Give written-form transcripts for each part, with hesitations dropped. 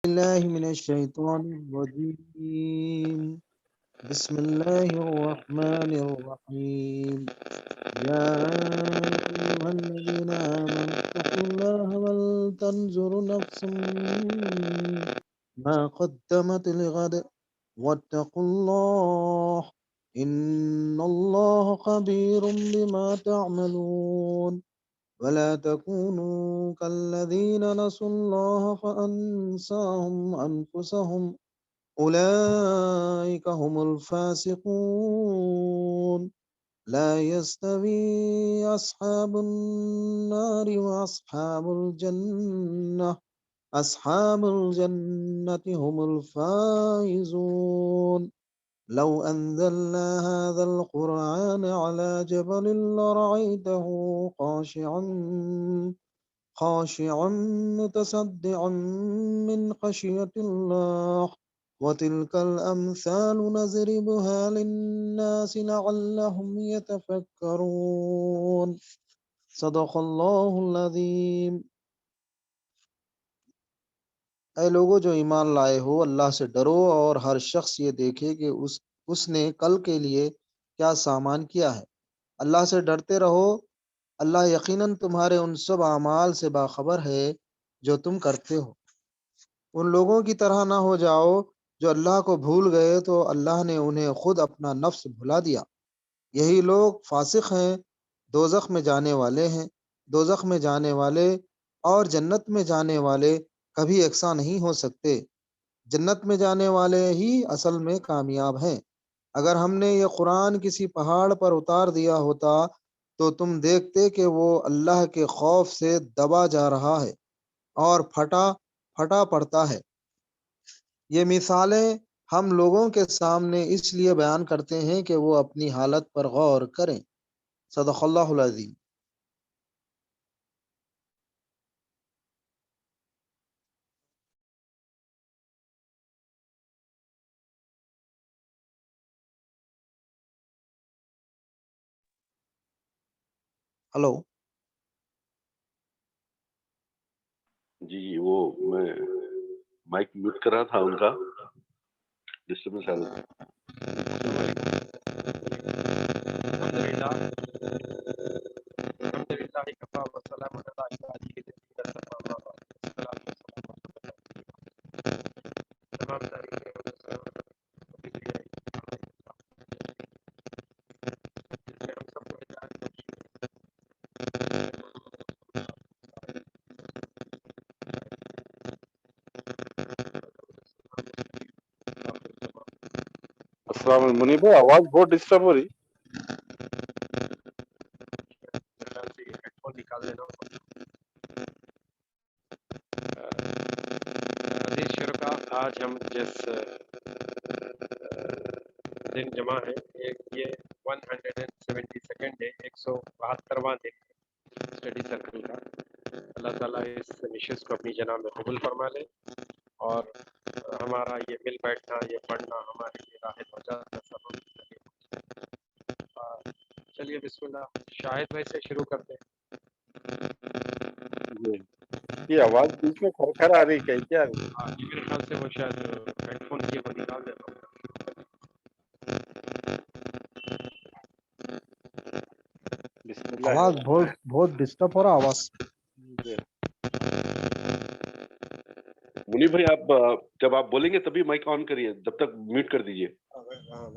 الله من الشيطان الرجيم. بسم الله الرحمن الرحيم. يا أيها الذين آمنوا اتقوا الله ولتنظر نفس ما قدمت لغد واتقوا الله إن الله خبير بما تعملون. ولا تكونوا كالذين نسوا الله فأنساهم أنفسهم أولئك هم الفاسقون. لا يستوي أصحاب النار وأصحاب الجنة أصحاب الجنة هم الفائزون. لو أنزلنا هذا القرآن على جبل لرأيته خاشعا متصدعا من خشية الله. وتلك الأمثال نضربها للناس لعلهم يتفكرون. صدق اللہ العظیم. اے لوگو جو ایمان لائے ہو، اللہ سے ڈرو اور ہر شخص یہ دیکھے کہ اس نے کل کے لیے کیا سامان کیا ہے۔ اللہ سے ڈرتے رہو، اللہ یقیناً تمہارے ان سب اعمال سے باخبر ہے جو تم کرتے ہو۔ ان لوگوں کی طرح نہ ہو جاؤ جو اللہ کو بھول گئے تو اللہ نے انہیں خود اپنا نفس بھلا دیا۔ یہی لوگ فاسق ہیں، دوزخ میں جانے والے ہیں۔ دوزخ میں جانے والے اور جنت میں جانے والے کبھی یکساں نہیں ہو سکتے۔ جنت میں جانے والے ہی اصل میں کامیاب ہیں۔ اگر ہم نے یہ قرآن کسی پہاڑ پر اتار دیا ہوتا تو تم دیکھتے کہ وہ اللہ کے خوف سے دبا جا رہا ہے اور پھٹا پڑتا ہے۔ یہ مثالیں ہم لوگوں کے سامنے اس لیے بیان کرتے ہیں کہ وہ اپنی حالت پر غور کریں۔ صدق اللہ العظیم۔ ہلو جی وہ میں مائک میوٹ کر رہا تھا، ان کا ڈسٹربنس آ رہا تھا۔ السلام علیکم منیب بھائی، آواز بہت ڈسٹرب ہو رہی۔ عزیز شرکا، آج ہم جس دن جمع ہیں یہ 172 ہے، 172واں دن اسٹڈی سرکل کا۔ اللہ تعالیٰ اس نشست کو اپنی جناب میں قبول فرما لے اور ہمارا یہ مل بیٹھنا، یہ پڑھنا ہمارے لیے راہ نجات کا سبب بنے۔ چلیے بسم اللہ، شاہد بھائی سے شروع کرتے ہیں۔ یہ آواز بیچ میں کھر آ رہی، کہیں کیا آ رہی؟ میرے خیال سے وہ شاید ہیڈ فون کی وہ نکال دیتا ہوں۔ بسم اللہ آواز بہت ڈسٹرب ہو رہا آواز۔ منیب بھائی، آپ جب آپ بولیں گے تبھی مائک آن کریے، جب تک میوٹ کر دیجیے۔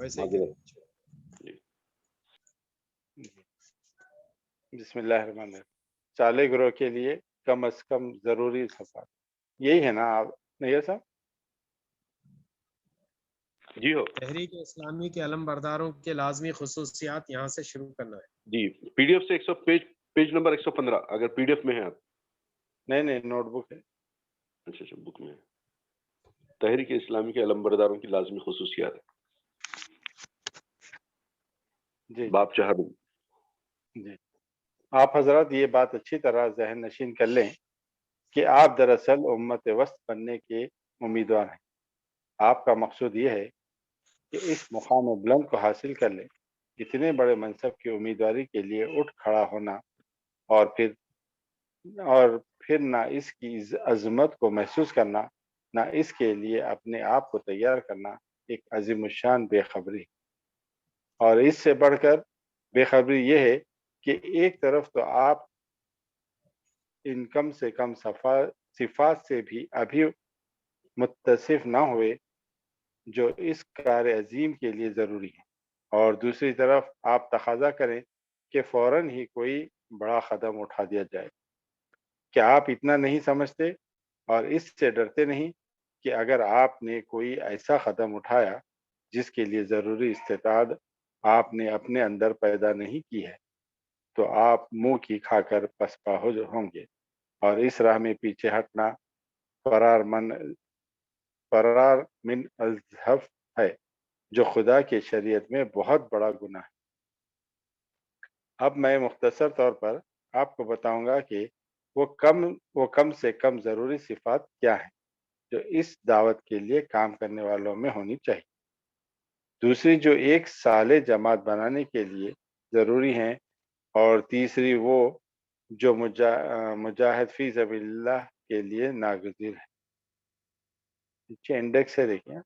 ویسے بسم اللہ الرحمن الرحیم۔ چالے گروہ کے لیے کم از کم ضروری صفات، یہی ہے نا آپ نہیں صاحب؟ جی ہو تحریک اسلامی کے علم برداروں کے لازمی خصوصیات یہاں سے شروع کرنا ہے۔ جی، پی ڈی ایف سے پیج نمبر 115 اگر پی ڈی ایف میں ہے آپ۔ نہیں نوٹ بک ہے۔ اچھا بک میں ہے۔ تحریک اسلامی کے علم برداروں کی لازمی خصوصیات، جی باب 4۔ جی، آپ حضرات یہ بات اچھی طرح ذہن نشین کر لیں کہ آپ دراصل امت وسط بننے کے امیدوار ہیں۔ آپ کا مقصود یہ ہے کہ اس مقام بلند کو حاصل کر لیں، اتنے بڑے منصب کی امیدواری کے لیے اٹھ کھڑا ہونا اور پھر نہ اس کی عظمت کو محسوس کرنا نہ اس کے لیے اپنے آپ کو تیار کرنا ایک عظیم الشان بے خبری، اور اس سے بڑھ کر بے خبری یہ ہے کہ ایک طرف تو آپ ان کم سے کم صفات سے بھی ابھی متصف نہ ہوئے جو اس کار عظیم کے لیے ضروری ہے، اور دوسری طرف آپ تقاضا کریں کہ فوراً ہی کوئی بڑا قدم اٹھا دیا جائے۔ کیا آپ اتنا نہیں سمجھتے اور اس سے ڈرتے نہیں کہ اگر آپ نے کوئی ایسا قدم اٹھایا جس کے لیے ضروری استعداد آپ نے اپنے اندر پیدا نہیں کی ہے تو آپ منہ کی کھا کر پسپا ہوں گے، اور اس راہ میں پیچھے ہٹنا فرار من الزحف ہے جو خدا کے شریعت میں بہت بڑا گناہ ہے۔ اب میں مختصر طور پر آپ کو بتاؤں گا کہ وہ کم سے کم ضروری صفات کیا ہیں جو اس دعوت کے لیے کام کرنے والوں میں ہونی چاہیے۔ دوسری جو ایک صالح جماعت بنانے کے لیے ضروری ہیں، اور تیسری وہ جو مجاہد فی سبیل اللہ کے لیے ناگزیر ہے۔ پیچھے انڈیکس ہے، دیکھیں،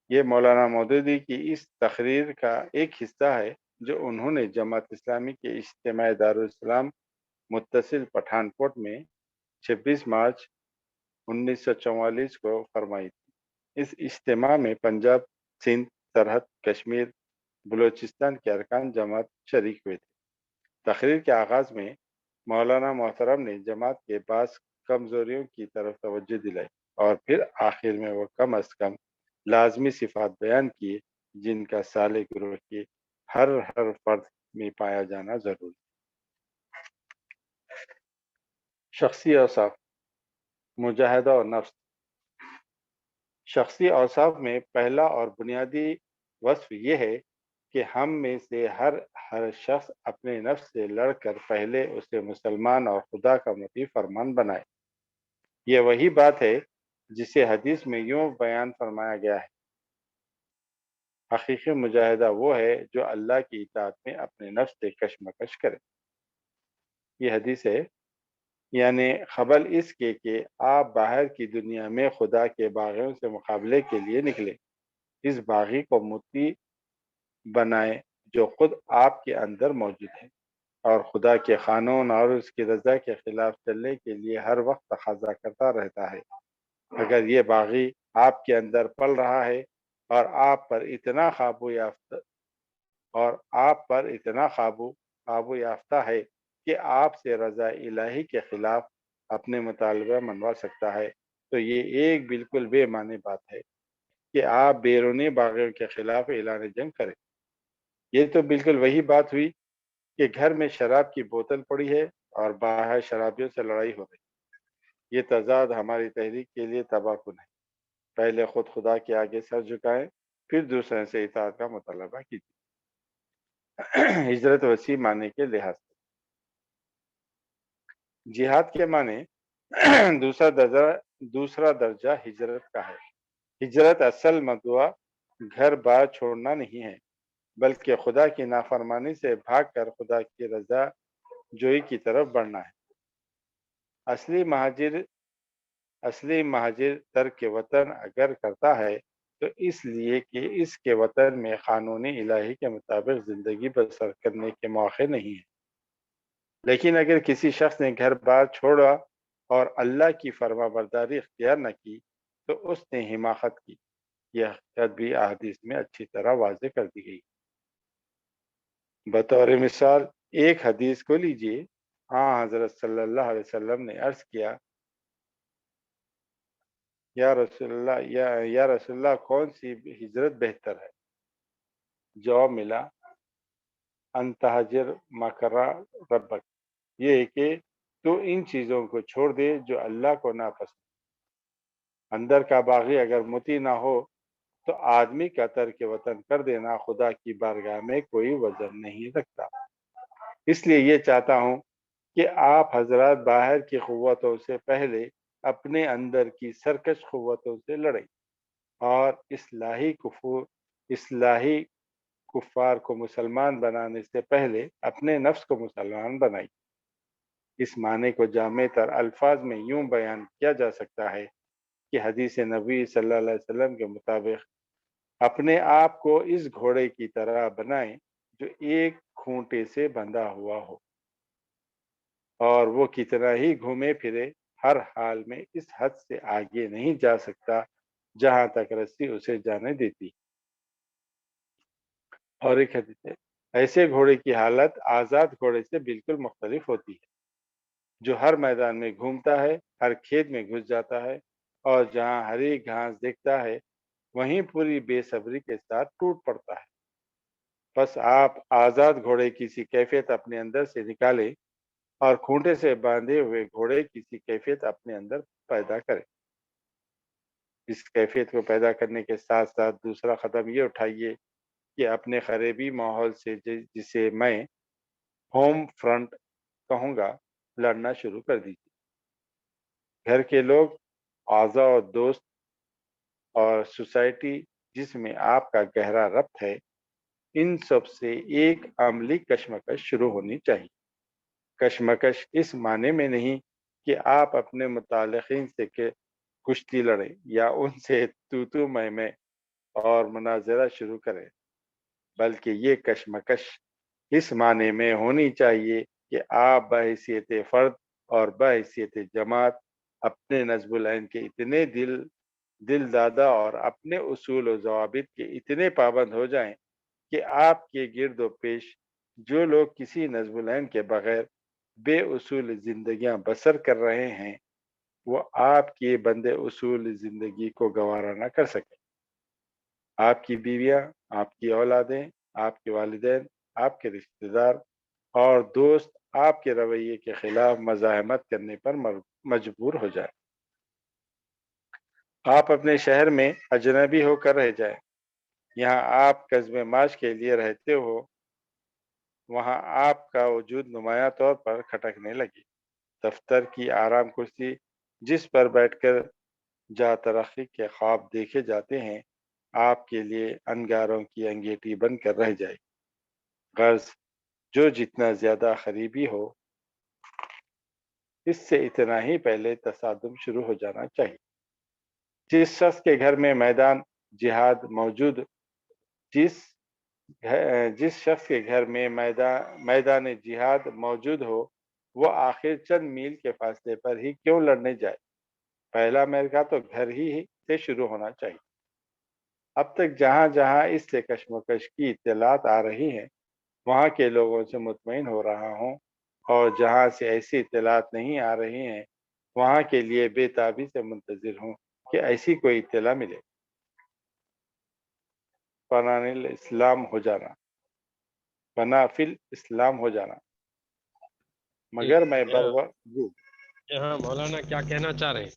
یہ مولانا مودودی کی اس تقریر کا ایک حصہ ہے جو انہوں نے جماعت اسلامی کے اجتماع دارالاسلام متصل پٹھان کوٹ میں 26 مارچ 1944 کو فرمائی تھی۔ اس اجتماع میں پنجاب، سندھ، سرحد، کشمیر، بلوچستان کے ارکان جماعت شریک ہوئے تھے۔ تقریر کے آغاز میں مولانا محترم نے جماعت کے بعض کمزوریوں کی طرف توجہ دلائی، اور پھر آخر میں وہ کم از کم لازمی صفات بیان کیے جن کا صالح گروہ کے ہر فرد میں پایا جانا ضروری۔ شخصی اوصاف، مجاہدہ اور نفس۔ شخصی اوصاف میں پہلا اور بنیادی وصف یہ ہے کہ ہم میں سے ہر شخص اپنے نفس سے لڑ کر پہلے اسے مسلمان اور خدا کا مطیع فرمان بنائے۔ یہ وہی بات ہے جسے حدیث میں یوں بیان فرمایا گیا ہے، حقیقی مجاہدہ وہ ہے جو اللہ کی اطاعت میں اپنے نفس سے کشمکش کرے۔ یہ حدیث ہے، یعنی قبل اس کے کہ آپ باہر کی دنیا میں خدا کے باغیوں سے مقابلے کے لیے نکلے، اس باغی کو مطیع بنائیں جو خود آپ کے اندر موجود ہے، اور خدا کے قانون اور اس کی رضا کے خلاف چلنے کے لیے ہر وقت تقاضا کرتا رہتا ہے۔ اگر یہ باغی آپ کے اندر پل رہا ہے اور آپ پر اتنا قابو یافتہ ہے کہ آپ سے رضا الہی کے خلاف اپنے مطالبہ منوا سکتا ہے، تو یہ ایک بالکل بے معنی بات ہے کہ آپ بیرونی باغیوں کے خلاف اعلان جنگ کریں۔ یہ تو بالکل وہی بات ہوئی کہ گھر میں شراب کی بوتل پڑی ہے اور باہر شرابیوں سے لڑائی ہو رہی۔ یہ تضاد ہماری تحریک کے لیے تباہ کن ہے۔ پہلے خود خدا کے آگے سر جھکائیں، پھر دوسرے سے اطاعت کا مطالبہ کیجیے۔ ہجرت وسیع معنی کے لحاظ سے، جہاد کے معنی دوسرا درجہ ہجرت کا ہے۔ ہجرت اصل مدعا گھر بار چھوڑنا نہیں ہے، بلکہ خدا کی نافرمانی سے بھاگ کر خدا کی رضا جوئی کی طرف بڑھنا ہے۔ اصلی مہاجر ترک وطن اگر کرتا ہے تو اس لیے کہ اس کے وطن میں قانونی الہی کے مطابق زندگی بسر کرنے کے مواقع نہیں ہیں۔ لیکن اگر کسی شخص نے گھر بار چھوڑا اور اللہ کی فرما برداری اختیار نہ کی تو اس نے حماقت کی۔ یہ حقیقت بھی احادیث میں اچھی طرح واضح کر دی گئی۔ بطور مثال ایک حدیث کو لیجئے، حضرت صلی اللہ علیہ وسلم نے عرض کیا، یا رسول اللہ کون سی ہجرت بہتر ہے؟ جواب ملا، ان تہاجر مکرہ ربک، یہ ہے کہ تو ان چیزوں کو چھوڑ دے جو اللہ کو ناپسند۔ اندر کا باغی اگر مطیع نہ ہو تو آدمی کا ترک وطن کر دینا خدا کی بارگاہ میں کوئی وزن نہیں رکھتا۔ اس لیے یہ چاہتا ہوں کہ آپ حضرات باہر کی قوتوں سے پہلے اپنے اندر کی سرکش قوتوں سے لڑیں، اور اصلاحی کفار کو مسلمان بنانے سے پہلے اپنے نفس کو مسلمان بنائیں۔ اس معنی کو جامع تر الفاظ میں یوں بیان کیا جا سکتا ہے کہ حدیث نبی صلی اللہ علیہ وسلم کے مطابق اپنے آپ کو اس گھوڑے کی طرح بنائیں جو ایک کھونٹے سے بندھا ہوا ہو، اور وہ کتنا ہی گھومے پھرے ہر حال میں اس حد سے آگے نہیں جا سکتا جہاں تک رسی اسے جانے دیتی۔ اور ایک حدیث ہے، ایسے گھوڑے کی حالت آزاد گھوڑے سے بالکل مختلف ہوتی ہے، جو ہر میدان میں گھومتا ہے، ہر کھیت میں گھس جاتا ہے، اور جہاں ہری گھاس دیکھتا ہے وہیں پوری بے صبری کے ساتھ ٹوٹ پڑتا ہے۔ بس آپ آزاد گھوڑے کی سی کیفیت اپنے اندر سے نکالیں اور کھونٹے سے باندھے ہوئے گھوڑے کی سی کیفیت اپنے اندر پیدا کریں۔ اس کیفیت کو پیدا کرنے کے ساتھ ساتھ دوسرا قدم یہ اٹھائیے کہ اپنے قریبی ماحول سے جسے میں ہوم فرنٹ کہوں گا لڑنا شروع کر دیجیے۔ گھر کے لوگ، اعضاء اور دوست اور سوسائٹی جس میں آپ کا گہرا ربط ہے، ان سب سے ایک عملی کشمکش شروع ہونی چاہیے۔ کشمکش اس معنی میں نہیں کہ آپ اپنے متعلقین سے کشتی لڑیں یا ان سے تو میں اور مناظرہ شروع کریں، بلکہ یہ کشمکش اس معنی میں ہونی چاہیے کہ آپ بحیثیت فرد اور بحیثیت جماعت اپنے نصب العین کے اتنے دل دادا اور اپنے اصول و ضوابط کے اتنے پابند ہو جائیں کہ آپ کے گرد و پیش جو لوگ کسی نصب العین کے بغیر بے اصول زندگیاں بسر کر رہے ہیں، وہ آپ کی بند اصول زندگی کو گوارا نہ کر سکیں۔ آپ کی بیویاں، آپ کی اولادیں، آپ کے والدین، آپ کے رشتہ دار اور دوست آپ کے رویے کے خلاف مزاحمت کرنے پر مجبور ہو جائیں۔ آپ اپنے شہر میں اجنبی ہو کر رہ جائیں۔ یہاں آپ قصب معاش کے لیے رہتے ہو، وہاں آپ کا وجود نمایاں طور پر کھٹکنے لگے۔ دفتر کی آرام کرسی جس پر بیٹھ کر جا ترقی کے خواب دیکھے جاتے ہیں، آپ کے لیے انگاروں کی انگیٹھی بن کر رہ جائے۔ غرض جو جتنا زیادہ قریبی ہو، اس سے اتنا ہی پہلے تصادم شروع ہو جانا چاہیے۔ جس شخص کے گھر میں میدان جہاد موجود جس شخص کے گھر میں میدان جہاد موجود ہو، وہ آخر چند میل کے فاصلے پر ہی کیوں لڑنے جائے؟ پہلا معرکہ تو گھر ہی سے شروع ہونا چاہیے۔ اب تک جہاں جہاں اس سے کشمکش کی اطلاعات آ رہی ہیں، وہاں کے لوگوں سے مطمئن ہو رہا ہوں، اور جہاں سے ایسی اطلاعات نہیں آ رہی ہیں، وہاں کے لیے بے تابی سے منتظر ہوں کہ ایسی کوئی اطلاع ملے۔ پناہ الاسلام ہو جانا، پناہ فی الاسلام ہو جانا، مگر میں جی ہاں مولانا کیا کہنا چاہ رہے ہیں؟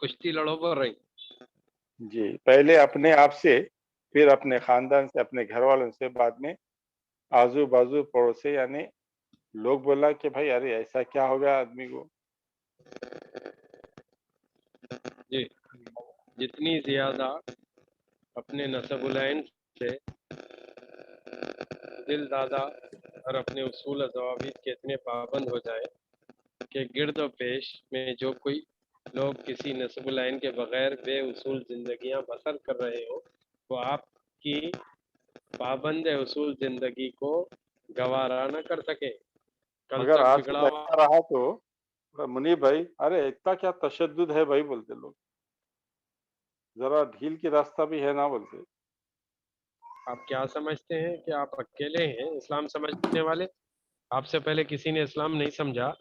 کشتی لڑو بول رہے ہیں؟ جی، پہلے اپنے آپ سے، پھر اپنے خاندان سے، اپنے گھر والوں سے، بعد میں آزو بازو پڑوسے، یعنی لوگ بولا کہ بھائی ارے ایسا کیا ہو گیا آدمی کو۔ جی، جتنی زیادہ اپنے نسب العین سے دل دادا اور اپنے اصول و ضوابط کے اتنے پابند ہو جائے کہ گرد و پیش میں جو کوئی لوگ کسی نسب العین کے بغیر بے اصول زندگیاں بسر کر رہے ہو، وہ آپ کی پابند اصول زندگی کو گوارا نہ کر سکے۔ کل مگر تک آج بگڑا کل ہوا ایسا رہا تو منیب بھائی، ارے اتنا کیا تشدد ہے بھائی بولتے لوگ، ذرا ڈھیل کی راستہ بھی ہے نا بولتے۔ آپ کیا سمجھتے ہیں کہ آپ اکیلے ہیں اسلام سمجھنے والے؟ آپ سے پہلے کسی نے اسلام نہیں سمجھا؟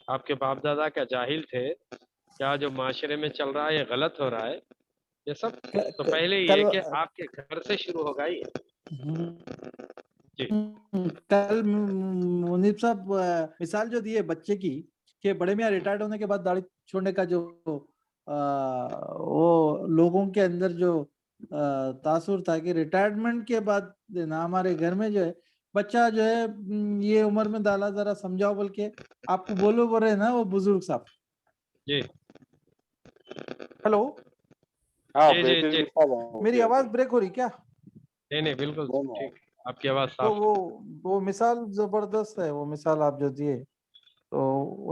آپ کے باپ دادا کیا جاہل تھے؟ کیا جو معاشرے میں چل رہا ہے یہ غلط ہو رہا ہے؟ یہ سب تو پہلے ہی ہے کہ آپ کے گھر سے شروع ہوگا ہی۔ جی کل منیب صاحب مثال جو دی ہے بچے کی کہ بڑے میاں ریٹائرڈ ہونے کے بعد داڑھی چھوڑنے کا جو وہ لوگوں کے اندر جو تاثر تھا کہ ریٹائرمنٹ کے بعد نا ہمارے گھر میں جو ہے بچہ جو ہے یہ عمر میں ڈالا ذرا سمجھاؤ بول کے آپ کو بول رہے نا وہ بزرگ صاحب۔ جی ہیلو، ہاں جی جی بہترین جی مثال ہے۔ میری آواز بریک ہو رہی کیا؟ نہیں بالکل ٹھیک، آپ کی آواز تو صاف۔ وہ مثال زبردست ہے، وہ مثال آپ جو دیے تو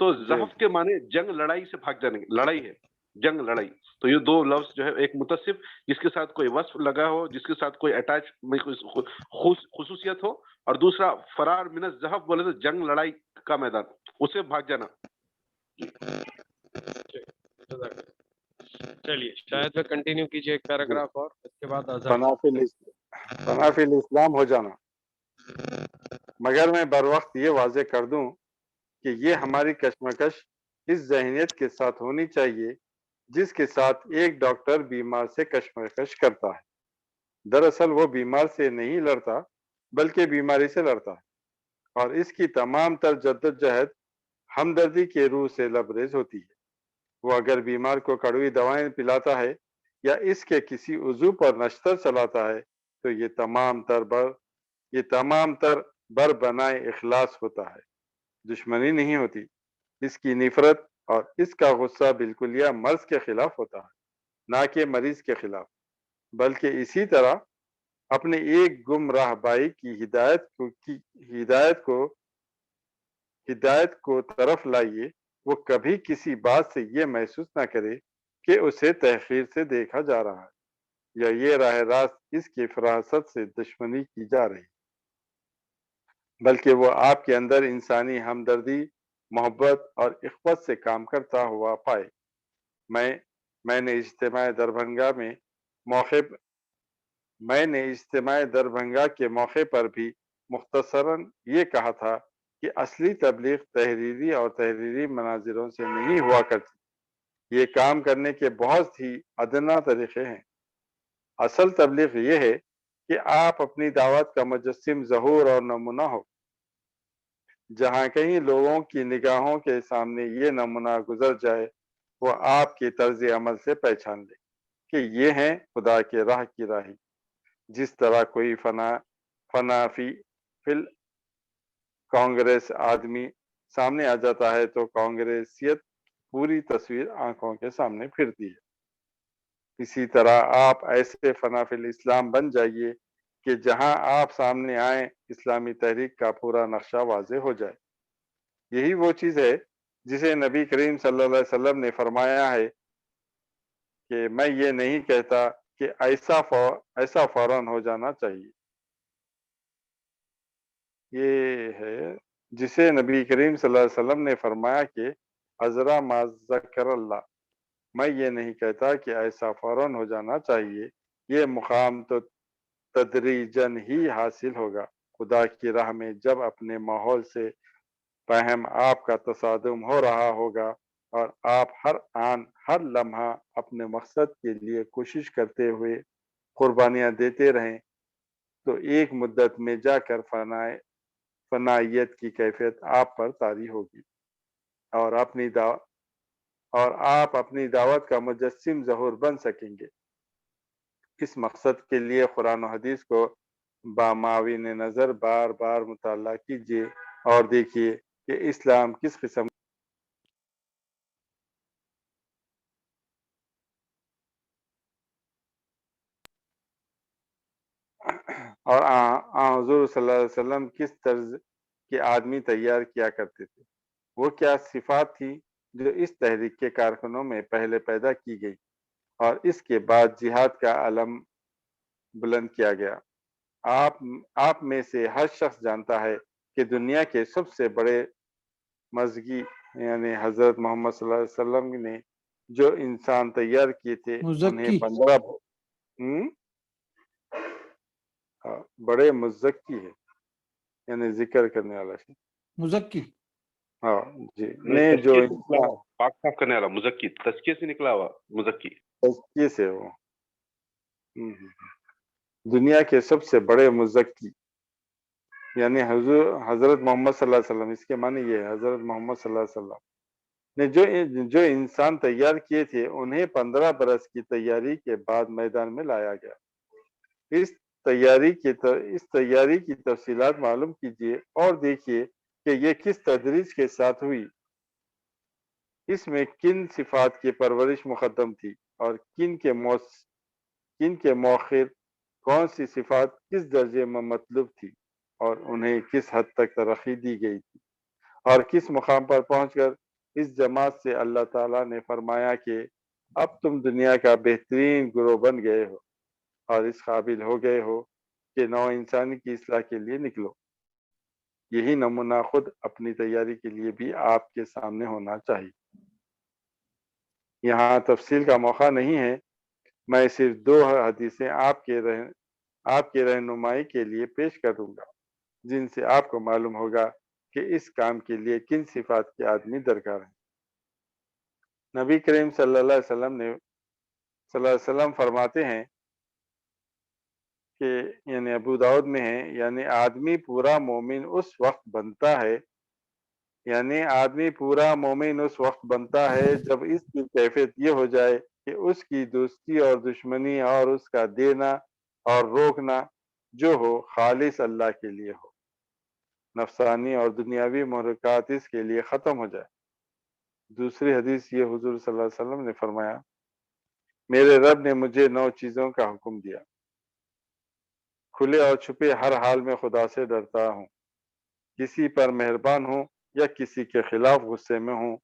تو جی زحف کے معنی جنگ لڑائی سے بھاگ جانے کی، لڑائی ہے، جنگ لڑائی. تو یہ دو لفظ جو ہے، ایک متصف جس کے ساتھ کوئی وصف لگا ہو، جس کے ساتھ کوئی اٹیچ خصوصیت ہو، اور دوسرا فرار من الزحف بولے تو جنگ لڑائی کا میدان، اسے بھاگ جانا. جزاک اللہ. چلیے شاید میں کنٹینیو کیجیے ایک پیراگراف اور اس کے بعد اذان. فنا فی الاسلام ہو جانا. مگر میں بر وقت یہ واضح کر دوں کہ یہ ہماری کشمکش اس ذہنیت کے ساتھ ہونی چاہیے جس کے ساتھ ایک ڈاکٹر بیمار سے کشمکش کرتا ہے. دراصل وہ بیمار سے نہیں لڑتا بلکہ بیماری سے لڑتا ہے، اور اس کی تمام تر جدوجہد ہمدردی کے روح سے لبریز ہوتی ہے. وہ اگر بیمار کو کڑوی دوائیں پلاتا ہے یا اس کے کسی عضو پر نشتر چلاتا ہے تو یہ تمام تر بر بنائے اخلاص ہوتا ہے، دشمنی نہیں ہوتی. اس کی نفرت اور اس کا غصہ بالکلیہ مرض کے خلاف ہوتا ہے، نہ کہ مریض کے خلاف. بلکہ اسی طرح اپنے ایک گمراہ بھائی کی ہدایت کو طرف لائیے. وہ کبھی کسی بات سے یہ محسوس نہ کرے کہ اسے تحقیر سے دیکھا جا رہا ہے یا یہ راہ راست اس کی فراست سے دشمنی کی جا رہی، بلکہ وہ آپ کے اندر انسانی ہمدردی، محبت اور اخوت سے کام کرتا ہوا پائے. میں نے اجتماع دربھنگا کے موقع پر بھی مختصراً یہ کہا تھا کہ اصلی تبلیغ تحریری اور تحریری مناظروں سے نہیں ہوا کرتی. یہ کام کرنے کے بہت ہی ادنا طریقے ہیں. اصل تبلیغ یہ ہے کہ آپ اپنی دعوت کا مجسم، ظہور اور نمونہ ہو. جہاں کہیں لوگوں کی نگاہوں کے سامنے یہ نمونہ گزر جائے، وہ آپ کی طرز عمل سے پہچان لے کہ یہ ہیں خدا کے راہ کی راہی. جس طرح کوئی فنا فی کانگریس آدمی سامنے آ جاتا ہے تو کانگریسیت پوری تصویر آنکھوں کے سامنے پھرتی ہے. اسی طرح آپ ایسے فنا فی الاسلام بن جائیے کہ جہاں آپ سامنے آئیں اسلامی تحریک کا پورا نقشہ واضح ہو جائے. یہی وہ چیز ہے جسے نبی کریم صلی اللہ علیہ وسلم نے فرمایا ہے کہ میں یہ نہیں کہتا کہ ایسا فوراً ہو جانا چاہیے. یہ ہے جسے نبی کریم صلی اللہ علیہ وسلم نے فرمایا کہ حضرہ ما ذکر اللہ، میں یہ نہیں کہتا کہ ایسا فوراً ہو جانا چاہیے. یہ مقام تو تدریجاً ہی حاصل ہوگا. خدا کی راہ میں جب اپنے ماحول سے فہم آپ کا تصادم ہو رہا ہوگا اور آپ ہر آن ہر لمحہ اپنے مقصد کے لیے کوشش کرتے ہوئے قربانیاں دیتے رہیں تو ایک مدت میں جا کر فنائیت کی کیفیت آپ پر طاری ہوگی اور آپ اپنی دعوت کا مجسم ظہور بن سکیں گے. اس مقصد کے لیے قرآن و حدیث کو بامعاون نظر بار بار مطالعہ کیجیے اور دیکھیے کہ اسلام کس قسم اور حضور صلی اللہ علیہ وسلم کس طرز کے آدمی تیار کیا کرتے تھے. وہ کیا صفات تھی جو اس تحریک کے کارکنوں میں پہلے پیدا کی گئی اور اس کے بعد جہاد کا علم بلند کیا گیا. آپ میں سے ہر شخص جانتا ہے کہ دنیا کے سب سے بڑے مزگی یعنی حضرت محمد صلی اللہ علیہ وسلم نے جو انسان تیار کیے تھے انہیں مزکی 15 بڑے مزکی ہے یعنی ذکر کرنے والا ہے. مزکی ہاں جی نے جو تزکیے سے نکلا ہوا، پاک صاف کرنے والا مزکی، تزکیے سے نکلا ہوا مزکی. تزکیے سے وہ دنیا کے سب سے بڑے مزکی یعنی حضرت محمد صلی اللہ علیہ وسلم. اس کے معنی یہ ہے حضرت محمد صلی اللہ علیہ وسلم نے جو انسان تیار کیے تھے انہیں 15 برس کی تیاری کے بعد میدان میں لایا گیا. اس تیاری کی تفصیلات معلوم کیجیے اور دیکھیے کہ یہ کس تدریج کے ساتھ ہوئی. اس میں کن صفات کی پرورش مقدم تھی اور کن کے مؤخر، کون سی صفات کس درجے میں مطلوب تھی اور انہیں کس حد تک ترقی دی گئی تھی اور کس مقام پر پہنچ کر اس جماعت سے اللہ تعالیٰ نے فرمایا کہ اب تم دنیا کا بہترین گروہ بن گئے ہو اور اس قابل ہو گئے ہو کہ نو انسانی کی اصلاح کے لیے نکلو۔ یہی نمونہ خود اپنی تیاری کے لیے بھی آپ کے سامنے ہونا چاہیے۔ یہاں تفصیل کا موقع نہیں ہے، میں صرف 2 حدیثیں آپ کے رہنمائی کے لیے پیش کروں گا جن سے آپ کو معلوم ہوگا کہ اس کام کے لیے کن صفات کے آدمی درکار ہیں۔ نبی کریم صلی اللہ علیہ وسلم فرماتے ہیں کہ یعنی ابو داؤد میں ہے، یعنی آدمی پورا مومن اس وقت بنتا ہے جب اس کی کیفیت یہ ہو جائے کہ اس کی دوستی اور دشمنی اور اس کا دینا اور روکنا جو ہو خالص اللہ کے لیے ہو، نفسانی اور دنیاوی محرکات اس کے لیے ختم ہو جائے۔ دوسری حدیث یہ حضور صلی اللہ علیہ وسلم نے فرمایا، میرے رب نے مجھے 9 چیزوں کا حکم دیا، کھلے اور چھپے ہر حال میں خدا سے ڈرتا ہوں، کسی پر مہربان ہوں یا کسی کے خلاف غصے میں ہوں،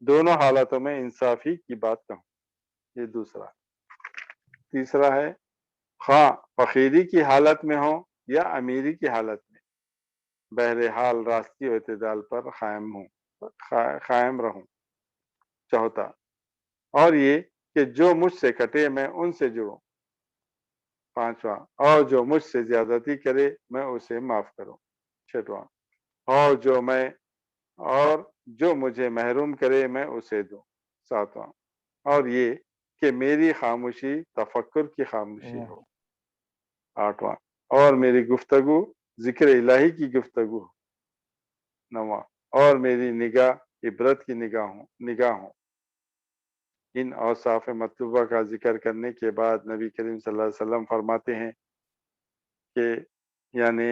دونوں حالتوں میں انصافی کی بات کہوں۔ یہ دوسرا۔ تیسرا ہے خواہ فقیری کی حالت میں ہوں یا امیری کی حالت میں، بہرحال راستی و اعتدال پر قائم رہوں۔ چوتھا، اور یہ کہ جو مجھ سے کٹے میں ان سے جڑوں۔ پانچواں، اور جو مجھ سے زیادتی کرے میں اسے معاف کروں۔ چھٹواں، اور جو مجھے محروم کرے میں اسے دوں۔ ساتواں، اور یہ کہ میری خاموشی تفکر کی خاموشی ہو۔ آٹھواں، اور میری گفتگو ذکر الہی کی گفتگو ہو۔ نواں، اور میری نگاہ عبرت کی نگاہ ہو۔ ان اوصاف مطلوبہ کا ذکر کرنے کے بعد نبی کریم صلی اللہ علیہ وسلم فرماتے ہیں کہ یعنی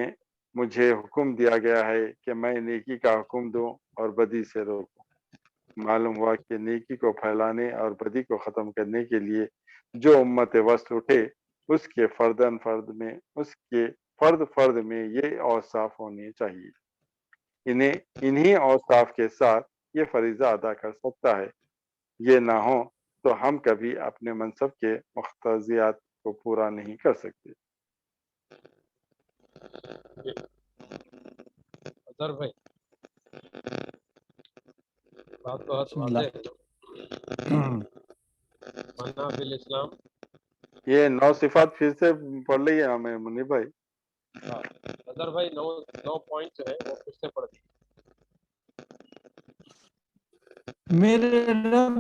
مجھے حکم دیا گیا ہے کہ میں نیکی کا حکم دوں اور بدی سے روکوں۔ معلوم ہوا کہ نیکی کو پھیلانے اور بدی کو ختم کرنے کے لیے جو امت وسط اٹھے اس کے فرد میں یہ اوصاف ہونے چاہیے۔ انہی اوصاف کے ساتھ یہ فریضہ ادا کر سکتا ہے، یہ نہ ہو تو ہم کبھی اپنے منصب کے مقتضیات کو پورا نہیں کر سکتے۔ اظہر بھائی بات بہت بسم اللہ۔ واضح ہے۔ منا بالاسلام، یہ 9 صفات پھر سے پڑھ لیے ہمیں منی بھائی۔ اظہر بھائی 9 پوائنٹ جو ہے وہ پھر سے پڑھ دیے۔ میرے رب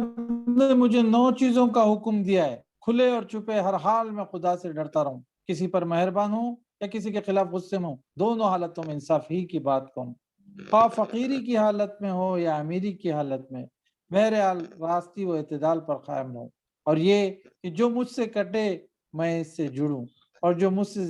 نے مجھے 9 چیزوں کا حکم دیا ہے، کھلے اور چھپے ہر حال میں خدا سے ڈرتا رہوں، کسی پر مہربان ہوں یا کسی کے خلاف غصے میں ہوں، دونوں حالتوں میں انصاف ہی کی بات کہوں، خواہ فقیری کی حالت میں ہو یا امیری کی حالت میں، بہرحال راستی و اعتدال پر قائم رہوں، اور یہ کہ جو مجھ سے کٹے میں اس سے جڑوں، اور جو مجھ سے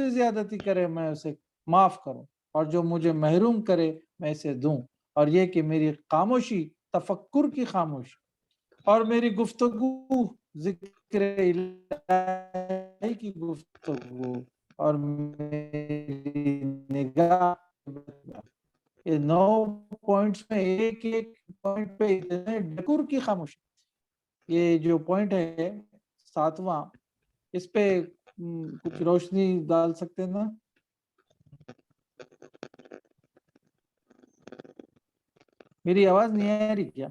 زیادتی کرے میں اسے معاف کروں، اور جو مجھے محروم کرے میں اسے دوں، اور یہ کہ میری خاموشی تفکر کی خاموشی اور میری گفتگو ذکر الہی کی گفتگو اور میری نگاہ، یہ 9 پوائنٹس میں ایک پوائنٹ پہ اتنے ڈکور کی خاموشی۔ یہ جو پوائنٹ ہے 7واں، اس پہ کچھ روشنی ڈال سکتے ہیں نا؟ میری آواز نہیں آ رہی کیا؟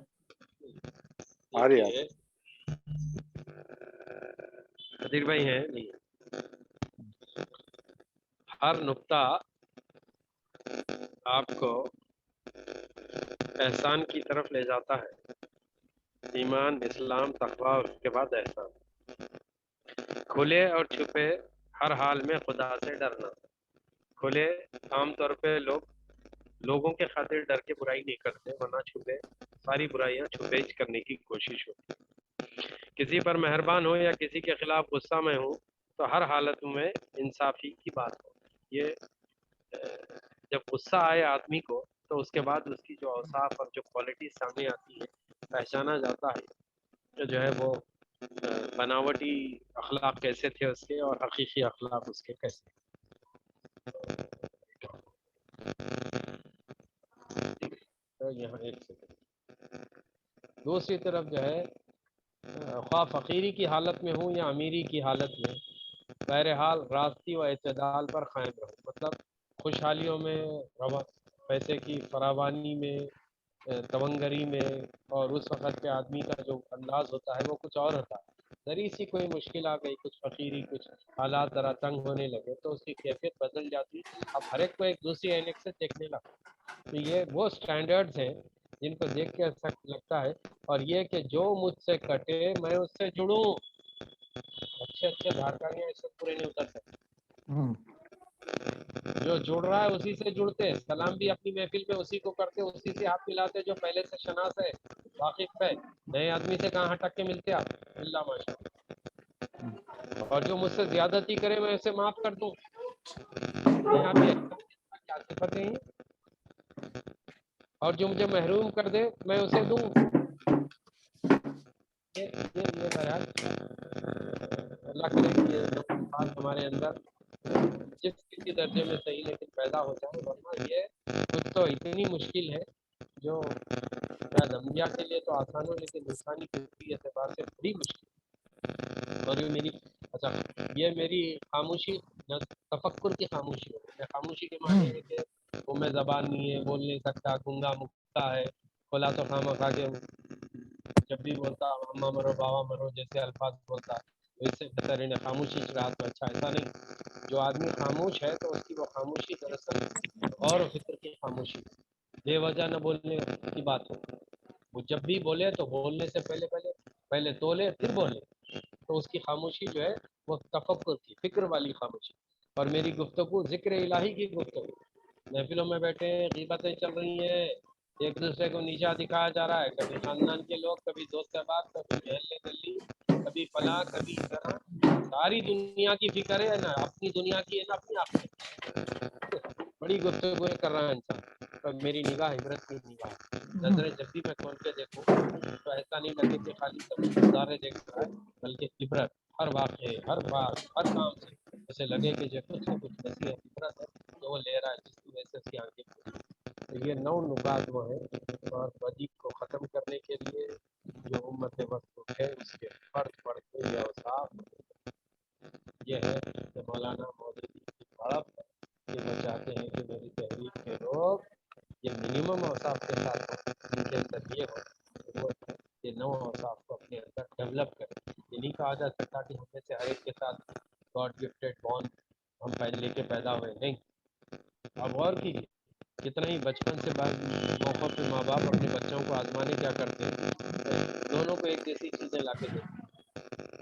دیکھیے قدیر بھائی ہیں نہیں، ہر نقطہ آپ کو احسان کی طرف لے جاتا ہے، ایمان، اسلام، تقوی اور اس کے بعد احسان، کھلے اور چھپے ہر حال میں خدا سے ڈرنا۔ کھلے عام طور پہ لوگوں کے خاطر ڈر کے برائی نہیں کرتے، ورنہ چھپے ساری برائیاں چھپے کرنے کی کوشش ہوتی۔ کسی پر مہربان ہو یا کسی کے خلاف غصہ میں ہو تو ہر حالت میں انصافی کی بات ہو۔ یہ جب غصہ آئے آدمی کو تو اس کے بعد اس کی جو اوصاف اور جو کوالٹی سامنے آتی ہے، پہچانا جاتا ہے کہ جو ہے وہ بناوٹی اخلاق کیسے تھے اس کے اور حقیقی اخلاق اس کے کیسے تھے۔ یہاں ایک سیکنڈ. دوسری طرف جو ہے خواہ فقیری کی حالت میں ہوں یا امیری کی حالت میں، بہرحال راستی و اعتدال پر قائم رہو. مطلب خوشحالیوں میں، پیسے کی فراوانی میں، تونگری میں، اور اس وقت کے آدمی کا جو انداز ہوتا ہے وہ کچھ اور ہوتا ہے. ذری سی کوئی مشکل آ گئی، کچھ فقیری، کچھ حالات ذرا تنگ ہونے لگے تو اس کی کیفیت بدل جاتی. اب ہر ایک کو ایک دوسری عینک سے دیکھنے لگا. تو یہ وہ سٹینڈرڈز ہیں جن کو دیکھ کے ایسا لگتا ہے. اور یہ کہ جو مجھ سے کٹے میں اس سے جڑوں. اچھے دھارکاریاں اس سے پورے نہیں اتر سکتے. جو جڑ رہا ہے اسی سے جڑتے، سلام بھی اپنی محفل میں اسی کو کرتے، اسی سے ہاتھ ملاتے جو پہلے سے شناس ہے، واقف ہے. نئے آدمی سے کہاں ہٹک کے ملتے آپ؟ اللہ ماشاء اللہ. اور جو مجھ سے زیادتی کرے میں اسے معاف کر دوں. یہاں بھی کیا صفتیں ہیں. اور جو مجھے محروم کر دے میں اسے دوں. یہ بہرحال اللہ کرے کہ یہ بات ہمارے اندر جس کسی درجے میں صحیح لیکن پیدا ہو جائے. ورنہ یہ کچھ تو اتنی مشکل ہے جو شاید انبیاء کے لیے تو آسان ہو لیکن انسانی فطری اعتبار سے بڑی مشکل. اور یہ میری خاموشی تفکر کی خاموشی ہو. میں خاموشی کے معنی ہے کہ وہ میں زبان نہیں ہے، بول نہیں سکتا، گنگا مکتا ہے، کھولا تو خامہ کھا کے جب بھی بولتا اماں مرو بابا مرو جیسے الفاظ بولتا اس سے بہتر انہیں خاموشی کی رات میں. اچھا ایسا نہیں. جو آدمی خاموش ہے تو اس کی وہ خاموشی دراصل غور و فکر کی خاموشی، بے وجہ نہ بولنے کی بات ہو. وہ جب بھی بولے تو بولنے سے پہلے تولے پھر بولے. تو اس کی خاموشی جو ہے وہ تفکر کی، فکر والی خاموشی. اور میری گفتگو ذکر الہی کی گفتگو. محفلوں میں بیٹھے غیبتیں چل رہی ہیں، ایک دوسرے کو نیچا دکھایا جا رہا ہے. کبھی خاندان کے لوگ، کبھی دوست احباب، کبھی محلے گلی، کبھی فلاں، کبھی ادھر. ساری دنیا کی فکر ہے نا اپنی دنیا کی ہے نا اپنی آخرت. بڑی گفتگو کر رہا ہے انسان. تو میری نگاہ عبرت کی نگاہ، نظریں جب بھی میں کھول کے دیکھوں تو ایسا نہیں لگے کہ خالی نظارے دیکھ رہا ہے، بلکہ عبرت ہر واقعے، ہر بات، ہر کام سے اسے لگے کہ جو کچھ نہ کچھ نصیحت عبرت ہے جو وہ لے رہا ہے، جس کی وجہ سے اس کی آنکھیں کھلی. تو یہ 9 نکات وہ ہیں. اور بدی کو ختم کرنے کے لیے جو امت وقت ہے اس کے فرد پڑھتے یا اوصاف یہ ہے کہ مولانا مودودی کی بڑپ یہ وہ چاہتے ہیں کہ میری تحریک کے لوگ یہ منیمم اوصاف کے ساتھ ان کے اندر یہ ہو وہ یہ 9 اوصاف کو اپنے اندر ڈیولپ کریں. یہ نہیں کہا جا سکتا کہ ہم میں سے ہر ایک کے ساتھ گاڈ گفٹیڈ بون ہم پہلے لے کے پیدا ہوئے. نہیں. آپ غور کیجیے کتنا ہی بچپن سے بعد موقع پہ ماں باپ اپنے بچوں کو آزمانے کیا کرتے ہیں، دونوں کو ایک جیسی چیزیں لا کے دیتے.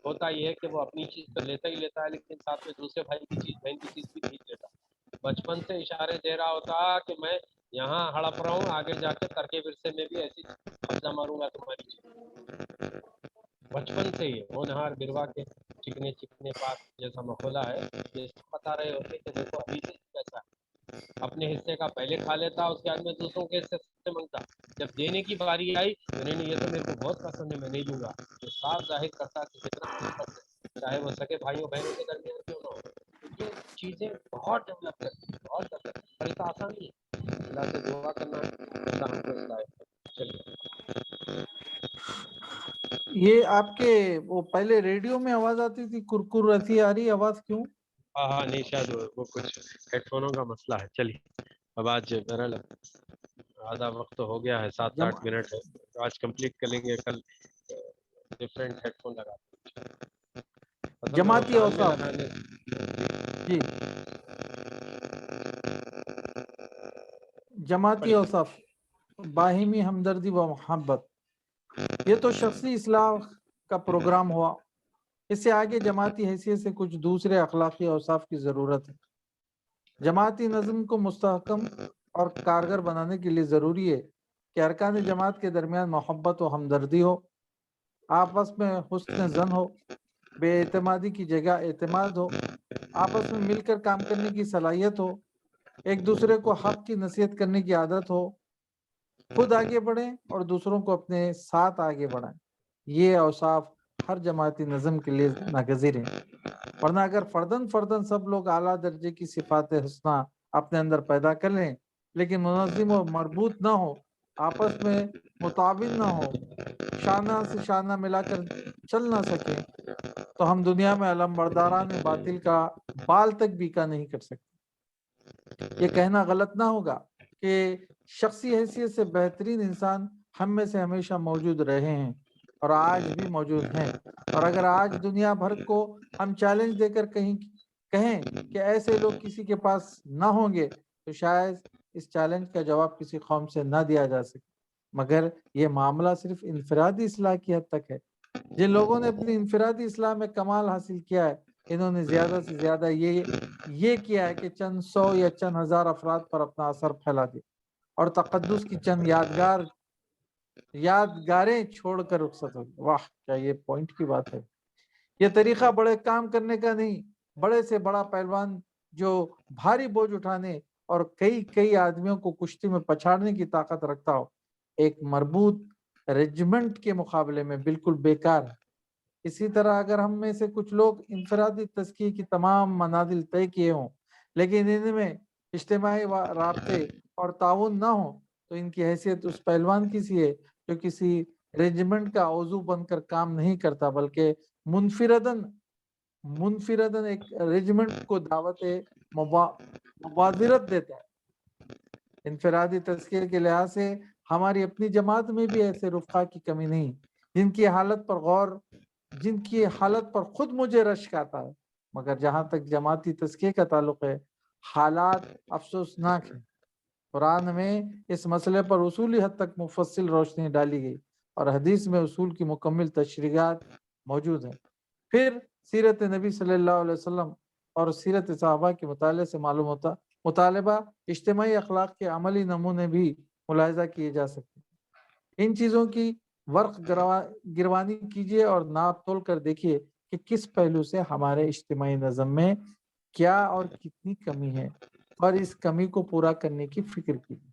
ہوتا یہ ہے کہ وہ اپنی چیز تو لیتا ہی لیتا ہے لیکن ساتھ میں دوسرے بھائی کی چیز، بہن کی چیز بھی کھینچ لیتا. بچپن سے اشارے دے رہا ہوتا کہ میں یہاں ہڑپ رہا ہوں، آگے جا کے ترکے ورثے میں بھی ایسی قبضہ ماروں گا تمہاری چیز. بچپن سے ہی ہونہار بروا کے چکنے چکنے پاک جیسا مقولہ ہے. یہ بتا رہے ہوتے کہ دیکھو ابھی سے کیسا ہے، اپنے حصے کا پہلے کھا لیتا، اس کے بعد میں دوسروں کے حصے سے منگتا. جب دینے کی باری آئی نہیں یہ تو میرے کو بہت پسند ہے میں نہیں دوں گا. جو صاف ظاہر کرتا کہ کتنا محبت ہے، چاہے وہ سگے بھائیوں بہنوں کے درمیان کیوں نہ ہو. یہ چیزیں بہت ڈیولپ کرتی ہیں، بہت ڈیولپ. اور ایسا آسان نہیں ہے. اللہ سے دعا کرنا اللہ ہم کو ہدایت کرے. چلیے. یہ آپ کے وہ پہلے ریڈیو میں آواز آتی تھی کرکر ایسی آ رہی آواز کیوں؟ ہاں نہیں شاید وہ کچھ ہیڈ فونوں کا مسئلہ ہے. چلیے اب آج بہرحال آدھا وقت تو ہو گیا ہے، 7-8 منٹ ہے. آج کمپلیٹ کر لیں گے، کل ڈفرینٹ ہیڈ فون لگا جماعتی اوصاف. جی جماعتی اوصاف، باہمی ہمدردی و محبت. یہ تو شخصی اصلاح کا پروگرام ہوا. اس سے آگے جماعتی حیثیت سے کچھ دوسرے اخلاقی اوصاف کی ضرورت ہے. جماعتی نظم کو مستحکم اور کارگر بنانے کے لیے ضروری ہے کہ ارکان جماعت کے درمیان محبت و ہمدردی ہو، آپس میں حسن ظن ہو، بے اعتمادی کی جگہ اعتماد ہو، آپس میں مل کر کام کرنے کی صلاحیت ہو، ایک دوسرے کو حق کی نصیحت کرنے کی عادت ہو، خود آگے بڑھیں اور دوسروں کو اپنے ساتھ آگے بڑھائیں. یہ اوصاف ہر جماعتی نظم کے لیے ناگزیر ہیں. ورنہ اگر فردن سب لوگ اعلیٰ درجے کی صفات حسنہ اپنے اندر پیدا کر لیں لیکن منظم و مربوط نہ ہو آپس میں متعاون نہ ہو، شانہ سے شانہ ملا کر چل نہ سکیں، تو ہم دنیا میں علم برداران باطل کا بال تک بیکا نہیں کر سکتے۔ یہ کہنا غلط نہ ہوگا کہ شخصی حیثیت سے بہترین انسان ہم میں سے ہمیشہ موجود رہے ہیں اور آج بھی موجود ہیں، اور اگر آج دنیا بھر کو ہم چیلنج دے کر کہیں کہ ایسے لوگ کسی کے پاس نہ ہوں گے، تو شاید اس چیلنج کا جواب کسی قوم سے نہ دیا جا سکے، مگر یہ معاملہ صرف انفرادی اصلاح کی حد تک ہے۔ جن لوگوں نے اپنی انفرادی اصلاح میں کمال حاصل کیا ہے، انہوں نے زیادہ سے زیادہ یہ کیا ہے کہ چند سو یا چند ہزار افراد پر اپنا اثر پھیلا دیا اور تقدس کی چند یادگاریں چھوڑ کر رخصت ہو گئے۔ واہ، کیا یہ پوائنٹ کی بات ہے۔ یہ طریقہ بڑے کام کرنے کا نہیں، بڑے سے بڑا پہلوان جو بھاری بوجھ اٹھانے اور کئی آدمیوں کو کشتی میں پچھاڑنے کی طاقت رکھتا ہو، ایک مربوط ریجمنٹ کے مقابلے میں بالکل بیکار ہے۔ اسی طرح اگر ہم میں سے کچھ لوگ انفرادی تزکیے کی تمام منازل طے کیے ہوں لیکن ان میں اجتماعی رابطے اور تعاون نہ ہو، تو ان کی حیثیت اس پہلوان کی سی ہے جو کسی ریجمنٹ کا عضو بن کر کام نہیں کرتا بلکہ منفردن ایک ریجمنٹ کو دعوت مبادرت دیتا ہے۔ انفرادی تزکیے کے لحاظ سے ہماری اپنی جماعت میں بھی ایسے رفقا کی کمی نہیں جن کی حالت پر خود مجھے رشک آتا ہے، مگر جہاں تک جماعتی تزکیے کا تعلق ہے، حالات افسوسناک ہیں۔ قرآن میں اس مسئلے پر اصولی حد تک مفصل روشنی ڈالی گئی اور حدیث میں اصول کی مکمل تشریحات موجود ہیں۔ پھر سیرت نبی صلی اللہ علیہ وسلم اور سیرت صحابہ کے مطالعے سے معلوم ہوتا مطالبہ اجتماعی اخلاق کے عملی نمونے بھی ملاحظہ کیے جا سکتے ہیں۔ ان چیزوں کی ورق گروانی کیجیے اور ناپ تول کر دیکھیے کہ کس پہلو سے ہمارے اجتماعی نظم میں کیا اور کتنی کمی ہے، اور اس کمی کو پورا کرنے کی فکر کیجیے۔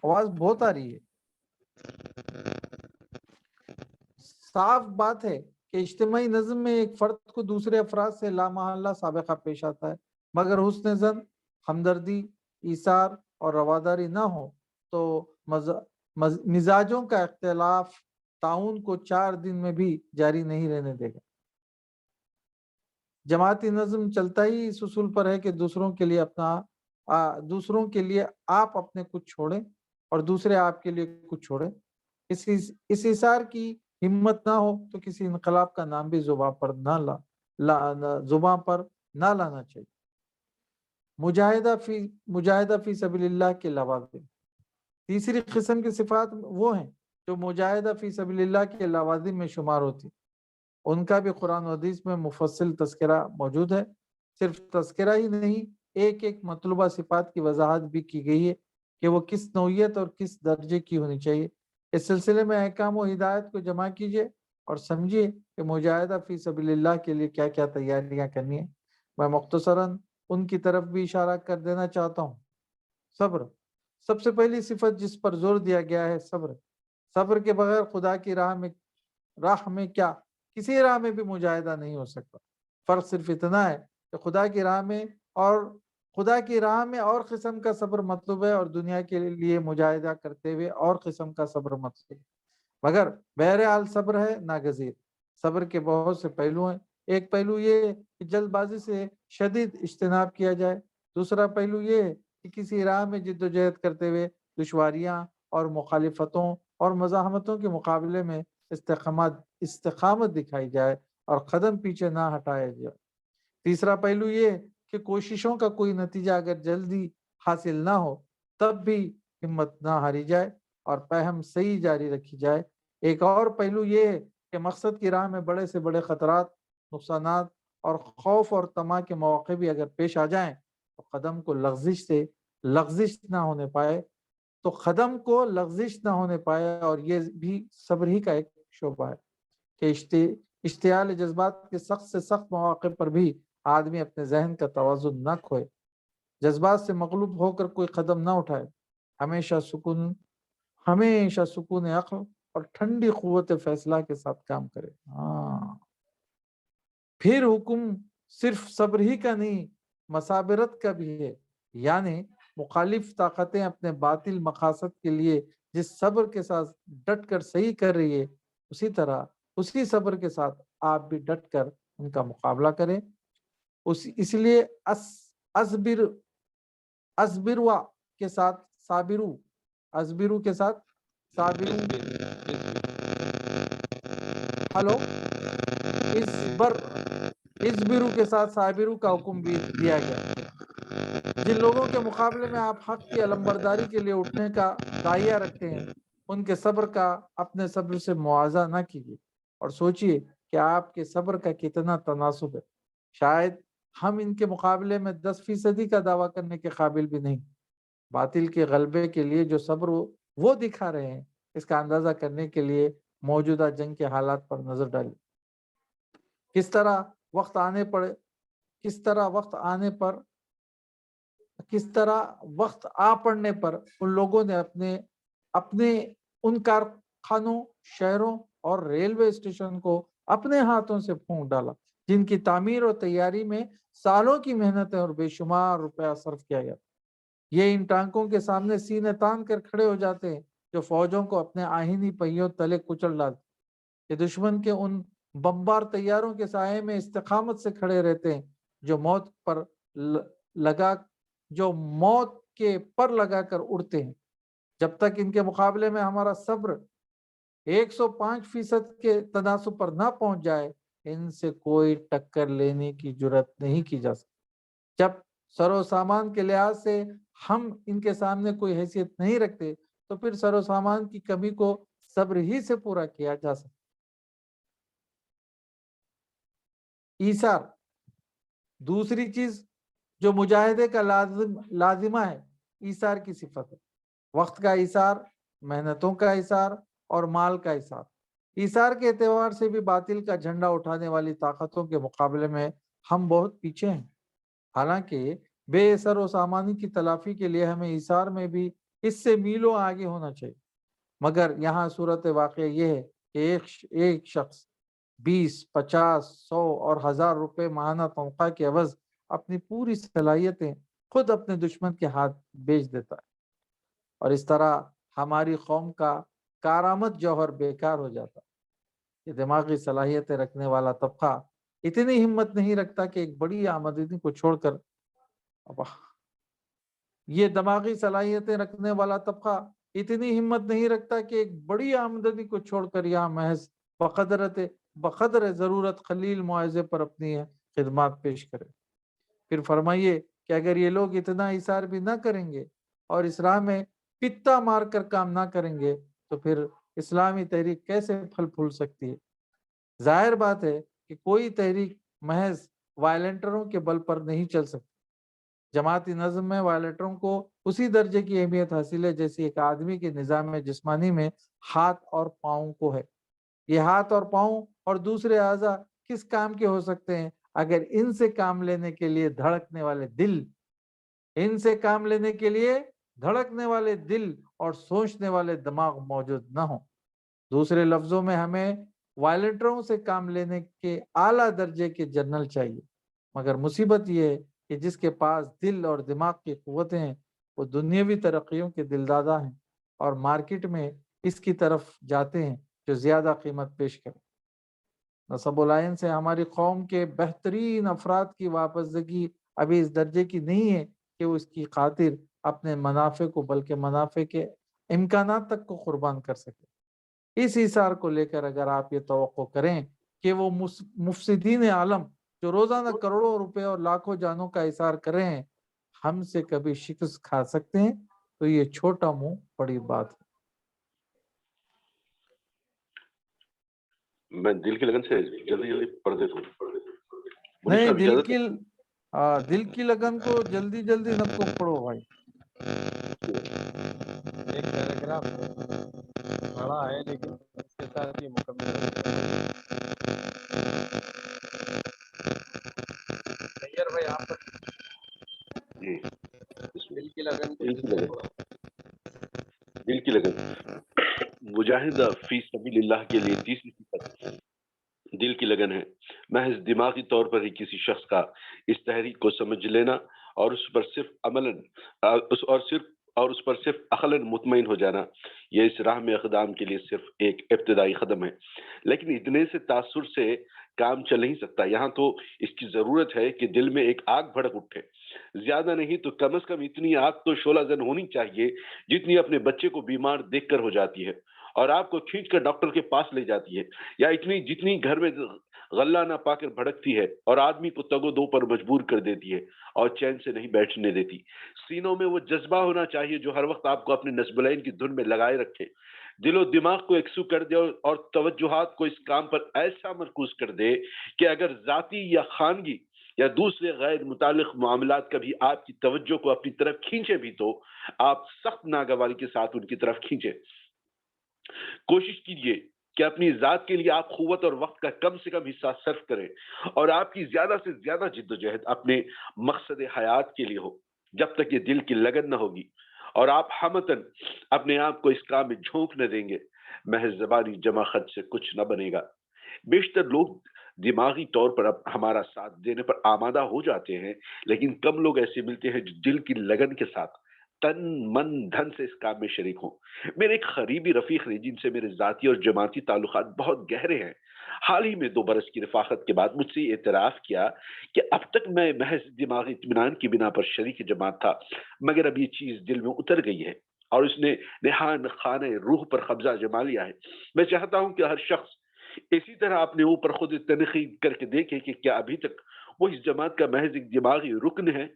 آواز بہت آ رہی ہے۔ صاف بات ہے کہ اجتماعی نظم میں ایک فرد کو دوسرے افراد سے لامحالہ سابقہ پیش آتا ہے، مگر حسن زن، ہمدردی، ایثار اور رواداری نہ ہو تو مزاجوں کا اختلاف تعاون کو 4 دن میں بھی جاری نہیں رہنے دے گا۔ جماعتی نظم چلتا ہی اس اصول پر ہے کہ دوسروں کے لیے آپ اپنے کچھ چھوڑیں اور دوسرے آپ کے لیے کچھ چھوڑیں۔ اس اثار کی ہمت نہ ہو تو کسی انقلاب کا نام بھی زباں پر نہ لانا چاہیے۔ مجاہدہ فی سبیل اللہ کے لوازم۔ تیسری قسم کی صفات وہ ہیں جو مجاہدہ فی سبیل اللہ کے لوازم میں شمار ہوتی، ان کا بھی قرآن و حدیث میں مفصل تذکرہ موجود ہے۔ صرف تذکرہ ہی نہیں، ایک مطلوبہ صفات کی وضاحت بھی کی گئی ہے کہ وہ کس نوعیت اور کس درجے کی ہونی چاہیے۔ اس سلسلے میں احکام و ہدایت کو جمع کیجیے اور سمجھیے کہ مجاہدہ فی سبیل اللہ کے لیے کیا کیا تیاریاں کرنی ہیں۔ میں مختصراً ان کی طرف بھی اشارہ کر دینا چاہتا ہوں۔ صبر، سب سے پہلی صفت جس پر زور دیا گیا ہے صبر۔ صبر کے بغیر خدا کی راہ میں کیا کسی راہ میں بھی مجاہدہ نہیں ہو سکتا۔ فرق صرف اتنا ہے کہ خدا کی راہ میں اور قسم کا صبر مطلوب ہے اور دنیا کے لیے مجاہدہ کرتے ہوئے اور قسم کا صبر مطلوب ہے، مگر بہرحال صبر ہے ناگزیر۔ صبر کے بہت سے پہلو ہیں۔ ایک پہلو یہ ہے کہ جلد بازی سے شدید اجتناب کیا جائے۔ دوسرا پہلو یہ ہے کہ کسی راہ میں جد و جہد کرتے ہوئے دشواریاں اور مخالفتوں اور مزاحمتوں کے مقابلے میں استقامت دکھائی جائے اور قدم پیچھے نہ ہٹایا جائے۔ تیسرا پہلو یہ کہ کوششوں کا کوئی نتیجہ اگر جلدی حاصل نہ ہو تب بھی ہمت نہ ہاری جائے اور پہم صحیح جاری رکھی جائے۔ ایک اور پہلو یہ ہے کہ مقصد کی راہ میں بڑے سے بڑے خطرات، نقصانات اور خوف اور طمع کے مواقع بھی اگر پیش آ جائیں تو قدم کو لغزش نہ ہونے پائے اور یہ بھی صبر ہی کا ایک شعبہ ہے کہ اشتعال جذبات کے سخت سے سخت مواقع پر بھی آدمی اپنے ذہن کا توازن نہ کھوئے، جذبات سے مغلوب ہو کر کوئی قدم نہ اٹھائے، ہمیشہ سکون عقل اور ٹھنڈی قوت فیصلہ کے ساتھ کام کرے۔ پھر حکم صرف صبر ہی کا نہیں مسابرت کا بھی ہے، یعنی مخالف طاقتیں اپنے باطل مقاصد کے لیے جس صبر کے ساتھ ڈٹ کر صحیح کر رہی ہے، اسی طرح اسی صبر کے ساتھ آپ بھی ڈٹ کر ان کا مقابلہ کریں۔ اس لیے ازبروا کے ساتھ صابرو، ازبرو کے ساتھ صابرو، ہلو، ازبرو کے ساتھ صابرو کا حکم بھی دیا گیا۔ جن لوگوں کے مقابلے میں آپ حق کی علمبرداری کے لیے اٹھنے کا داعیہ رکھتے ہیں، ان کے صبر کا اپنے صبر سے موازنہ نہ کیجیے اور سوچئے کہ آپ کے صبر کا کتنا تناسب ہے۔ شاید ہم ان کے مقابلے میں 10% کا دعویٰ کرنے کے قابل بھی نہیں۔ باطل کے غلبے کے لیے جو صبر وہ دکھا رہے ہیں، اس کا اندازہ کرنے کے لیے موجودہ جنگ کے حالات پر نظر ڈالیں۔ کس طرح وقت آ پڑنے پر ان لوگوں نے اپنے ان کارخانوں، شہروں اور ریلوے اسٹیشن کو اپنے ہاتھوں سے پھونک ڈالا جن کی تعمیر اور تیاری میں سالوں کی محنت اور بے شمار روپیہ صرف کیا گیا۔ یہ ان ٹانکوں کے سامنے سینے تان کر کھڑے ہو جاتے ہیں جو فوجوں کو اپنے آہنی پہیوں تلے کچل ڈالتے۔ یہ دشمن کے ان بمبار طیاروں کے سائے میں استقامت سے کھڑے رہتے ہیں جو موت کے پر لگا کر اڑتے ہیں۔ جب تک ان کے مقابلے میں ہمارا صبر 105% کے تناسب پر نہ پہنچ جائے، ان سے کوئی ٹکر لینے کی جرات نہیں کی جا سکتی۔ جب سر و سامان کے لحاظ سے ہم ان کے سامنے کوئی حیثیت نہیں رکھتے تو پھر سر و سامان کی کمی کو صبر ہی سے پورا کیا جا سکتا۔ ایثار، دوسری چیز جو مجاہدے کا لازمہ ہے، ایثار کی صفت ہے۔ وقت کا ایثار، محنتوں کا ایثار اور مال کا ایثار۔ ایثار کے اعتبار سے بھی باطل کا جھنڈا اٹھانے والی طاقتوں کے مقابلے میں ہم بہت پیچھے ہیں۔ حالانکہ بے سر و سامانی کی تلافی کے لیے ہمیں ایثار میں بھی اس سے میلوں آگے ہونا چاہیے، مگر یہاں صورت واقعہ یہ ہے کہ ایک شخص 20، 50، 100 اور 1000 روپے ماہانہ تنخواہ کے عوض اپنی پوری صلاحیتیں خود اپنے دشمن کے ہاتھ بیچ دیتا ہے، اور اس طرح ہماری قوم کا کارآمد جوہر بیکار ہو جاتا ہے۔ یہ دماغی صلاحیتیں رکھنے والا طبقہ اتنی ہمت نہیں رکھتا کہ ایک بڑی آمدنی کو چھوڑ کر یہاں محض بقدر ضرورت خلیل معاوضے پر اپنی خدمات پیش کرے۔ پھر فرمائیے کہ اگر یہ لوگ اتنا ایثار بھی نہ کریں گے اور اس راہ میں پتا مار کر کام نہ کریں گے تو پھر اسلامی تحریک کیسے پھل پھول سکتی ہے؟ ظاہر بات ہے کہ کوئی تحریک محض وائلنٹروں کے بل پر نہیں چل سکتی۔ جماعتی نظم میں وائلنٹروں کو اسی درجے کی اہمیت حاصل ہے جیسے ایک آدمی کے نظام جسمانی میں ہاتھ اور پاؤں کو ہے۔ یہ ہاتھ اور پاؤں اور دوسرے اعضاء کس کام کے ہو سکتے ہیں اگر ان سے کام لینے کے لیے دھڑکنے والے دل اور سوچنے والے دماغ موجود نہ ہوں۔ دوسرے لفظوں میں ہمیں وائلنٹروں سے کام لینے کے اعلیٰ درجے کے جنرل چاہیے، مگر مصیبت یہ ہے کہ جس کے پاس دل اور دماغ کی قوتیں ہیں وہ دنیاوی ترقیوں کے دلدادہ ہیں اور مارکیٹ میں اس کی طرف جاتے ہیں جو زیادہ قیمت پیش کرے۔ نصب العین سے ہماری قوم کے بہترین افراد کی وابستگی ابھی اس درجے کی نہیں ہے کہ وہ اس کی خاطر اپنے منافع کو بلکہ منافع کے امکانات تک کو قربان کر سکے۔ اس ایثار کو لے کر اگر آپ یہ توقع کریں کہ وہ مفسدین عالم جو روزانہ کروڑوں روپے اور لاکھوں جانوں کا ایثار کر رہے ہیں ہم سے کبھی شکست کھا سکتے ہیں تو یہ چھوٹا منہ بڑی بات ہے۔ میں دل کی لگن سے جلدی پڑھ دیتا ہوں۔ نہیں، دل کی لگن کو جلدی نہ کو پڑھو بھائی۔ ایک پیراگراف بڑا ہے لیکن اس کے ساتھ ہی مکمل بھائی آپ جی، دل کی لگن دل کی لگن مجاہدہ فی سبیل اللہ کے لیے تیسری صفت دل کی لگن ہے۔ محض دماغی طور پر ہی کسی شخص کا اس تحریک کو سمجھ لینا اور اس پر صرف عقلاً مطمئن ہو جانا، یہ اس راہ میں اقدام کے لیے صرف ایک ابتدائی قدم ہے، لیکن اتنے سے تاثر سے کام چل نہیں سکتا۔ یہاں تو اس کی ضرورت ہے کہ دل میں ایک آگ بھڑک اٹھے، زیادہ نہیں تو کم از کم اتنی آگ تو شعلہ زن ہونی چاہیے جتنی اپنے بچے کو بیمار دیکھ کر ہو جاتی ہے اور آپ کو کھینچ کر ڈاکٹر کے پاس لے جاتی ہے، یا اتنی جتنی گھر میں غلہ نہ پا کر بھڑکتی ہے اور آدمی کو تگ و دو پر مجبور کر دیتی ہے اور چین سے نہیں بیٹھنے دیتی۔ سینوں میں وہ جذبہ ہونا چاہیے جو ہر وقت آپ کو اپنے نصب العین کی دھن میں لگائے رکھے، دل و دماغ کو یکسو کر دے اور توجہات کو اس کام پر ایسا مرکوز کر دے کہ اگر ذاتی یا خانگی یا دوسرے غیر متعلق معاملات کبھی آپ کی توجہ کو اپنی طرف کھینچے بھی تو آپ سخت ناگواری کے ساتھ ان کی طرف کھینچے۔ کوشش کیجئے کہ اپنی ذات کے لیے آپ قوت اور وقت کا کم سے کم حصہ صرف کریں اور آپ کی زیادہ سے زیادہ جد و جہد اپنے مقصد حیات کے لیے ہو، جب تک یہ دل کی لگن نہ ہوگی اور آپ ہمتاً اپنے آپ کو اس کام میں جھونک نہ دیں گے، محض زبانی جمع خط سے کچھ نہ بنے گا۔ بیشتر لوگ دماغی طور پر اب ہمارا ساتھ دینے پر آمادہ ہو جاتے ہیں، لیکن کم لوگ ایسے ملتے ہیں جو دل کی لگن کے ساتھ تن من دھن سے اس کام میں شریک ہوں۔ میرے ایک قریبی رفیق نے جن سے میرے ذاتی اور جماعتی تعلقات بہت گہرے ہیں، حال ہی میں 2 برس کی رفاقت کے بعد مجھ سے یہ اعتراف کیا کہ اب تک میں محض دماغی اطمینان کی بنا پر شریک جماعت تھا، مگر اب یہ چیز دل میں اتر گئی ہے اور اس نے نہان خانہ روح پر قبضہ جما لیا ہے۔ میں چاہتا ہوں کہ ہر شخص اسی طرح اپنے اوپر خود تنقید کر کے دیکھے کہ کیا ابھی تک وہ اس جماعت کا محض ایک دماغی رکن ہے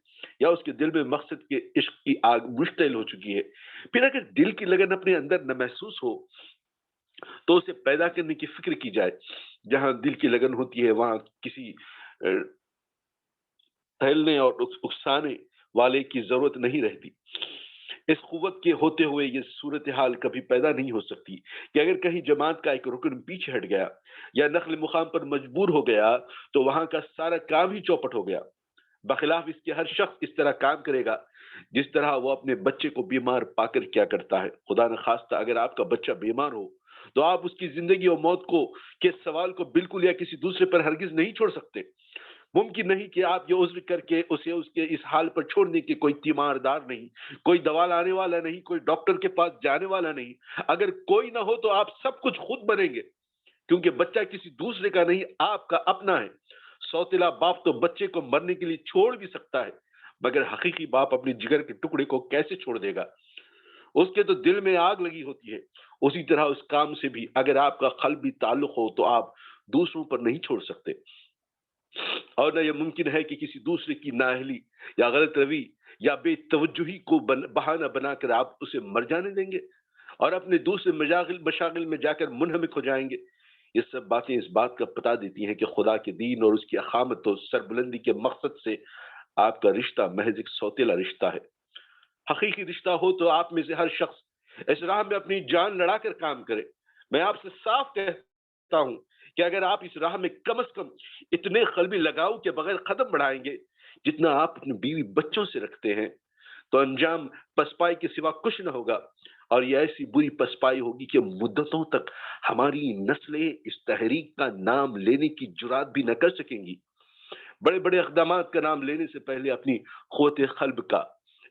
یا اس کے دل میں مقصد کے عشق کی آگ مشتعل ہو چکی ہے۔ پھر اگر دل کی لگن اپنے اندر نہ محسوس ہو تو اسے پیدا کرنے کی فکر کی جائے۔ جہاں دل کی لگن ہوتی ہے وہاں کسی ٹہلنے اور اکسانے والے کی ضرورت نہیں رہتی۔ اس قوت کے ہوتے ہوئے یہ صورتحال کبھی پیدا نہیں ہو سکتی کہ اگر کہیں جماعت کا ایک رکن پیچھے ہٹ گیا یا نقل مقام پر مجبور ہو گیا تو وہاں کا سارا کام ہی چوپٹ ہو گیا۔ بخلاف اس کے ہر شخص اس طرح کام کرے گا جس طرح وہ اپنے بچے کو بیمار پا کر کیا کرتا ہے۔ خدا نخواستہ اگر آپ کا بچہ بیمار ہو تو آپ اس کی زندگی اور موت کے سوال کو بالکل یا کسی دوسرے پر ہرگز نہیں چھوڑ سکتے۔ ممکن نہیں کہ آپ یہ عذر کر کے اسے اس کے اس حال پر چھوڑنے کے کوئی تیماردار نہیں، کوئی دوا لانے والا نہیں، کوئی ڈاکٹر کے پاس جانے والا نہیں۔ اگر کوئی نہ ہو تو آپ سب کچھ خود بنیں گے، کیونکہ بچہ کسی دوسرے کا نہیں آپ کا اپنا ہے۔ سوتیلا باپ تو بچے کو مرنے کے لیے چھوڑ بھی سکتا ہے، مگر حقیقی باپ اپنے جگر کے ٹکڑے کو کیسے چھوڑ دے گا؟ اس کے تو دل میں آگ لگی ہوتی ہے۔ اسی طرح اس کام سے بھی اگر آپ کا قلبی تعلق ہو تو آپ دوسروں پر نہیں چھوڑ سکتے، اور نہ یہ ممکن ہے کہ کسی دوسرے کی نااہلی یا غلط روی یا بے توجہی کو بہانہ بنا کر آپ اسے مر جانے دیں گے اور اپنے دوسرے مشاغل میں جا کر منہمک ہو جائیں گے۔ یہ سب باتیں اس بات کا پتہ دیتی ہیں کہ خدا کے دین اور اس کی اقامت و سربلندی کے مقصد سے آپ کا رشتہ محض ایک سوتیلا رشتہ ہے۔ حقیقی رشتہ ہو تو آپ میں سے ہر شخص اس راہ میں اپنی جان لڑا کر کام کرے۔ میں آپ سے صاف کہتا ہوں کہ اگر آپ اس راہ میں کم از کم اتنے قلبی لگاؤ کے بغیر قدم بڑھائیں گے جتنا آپ اپنی بیوی بچوں سے رکھتے ہیں تو انجام پسپائی کے سوا کچھ نہ ہوگا، اور یہ ایسی بری پسپائی ہوگی کہ مدتوں تک ہماری نسلیں اس تحریک کا نام لینے کی جرات بھی نہ کر سکیں گی۔ بڑے بڑے اقدامات کا نام لینے سے پہلے اپنی قوت قلب کا،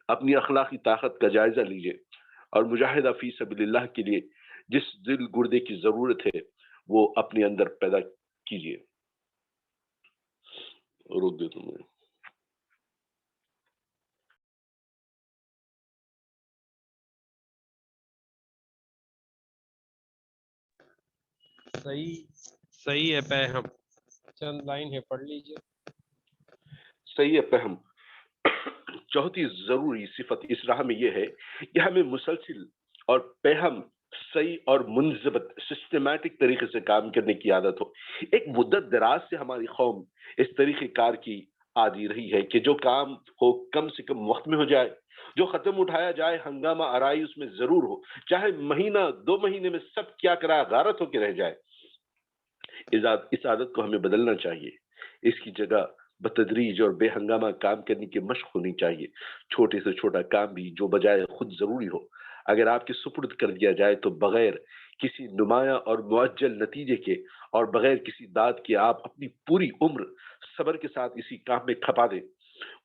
اپنی اخلاقی طاقت کا جائزہ لیجئے اور مجاہدہ فی سبیل اللہ کے لیے جس دل گردے کی ضرورت ہے وہ اپنے اندر پیدا کیجئے۔ روک دیتا ہوں میں۔ صحیح ہے پیغام، چند لائن ہے پڑھ لیجئے۔ صحیح ہے فہم۔ چوتھی ضروری صفت اس راہ میں یہ ہے کہ ہمیں مسلسل اور پیہم صحیح اور منضبط سسٹمیٹک طریقے سے کام کرنے کی عادت ہو۔ ایک مدت دراز سے ہماری قوم اس طریقہ کار کی عادی رہی ہے کہ جو کام ہو کم سے کم وقت میں ہو جائے، جو ختم اٹھایا جائے ہنگامہ آرائی اس میں ضرور ہو، چاہے مہینہ 2 مہینے میں سب کیا کرا غارت ہو کے رہ جائے۔ اس عادت کو ہمیں بدلنا چاہیے۔ اس کی جگہ بتدریج اور بے ہنگامہ کام کرنے کی مشق ہونی چاہیے۔ چھوٹے سے چھوٹا کام بھی جو بجائے خود ضروری ہو، اگر آپ کے سپرد کر دیا جائے تو بغیر کسی نمایاں اور معجل نتیجے کے اور بغیر کسی داد کے آپ اپنی پوری عمر صبر کے ساتھ اسی کام میں کھپا دیں۔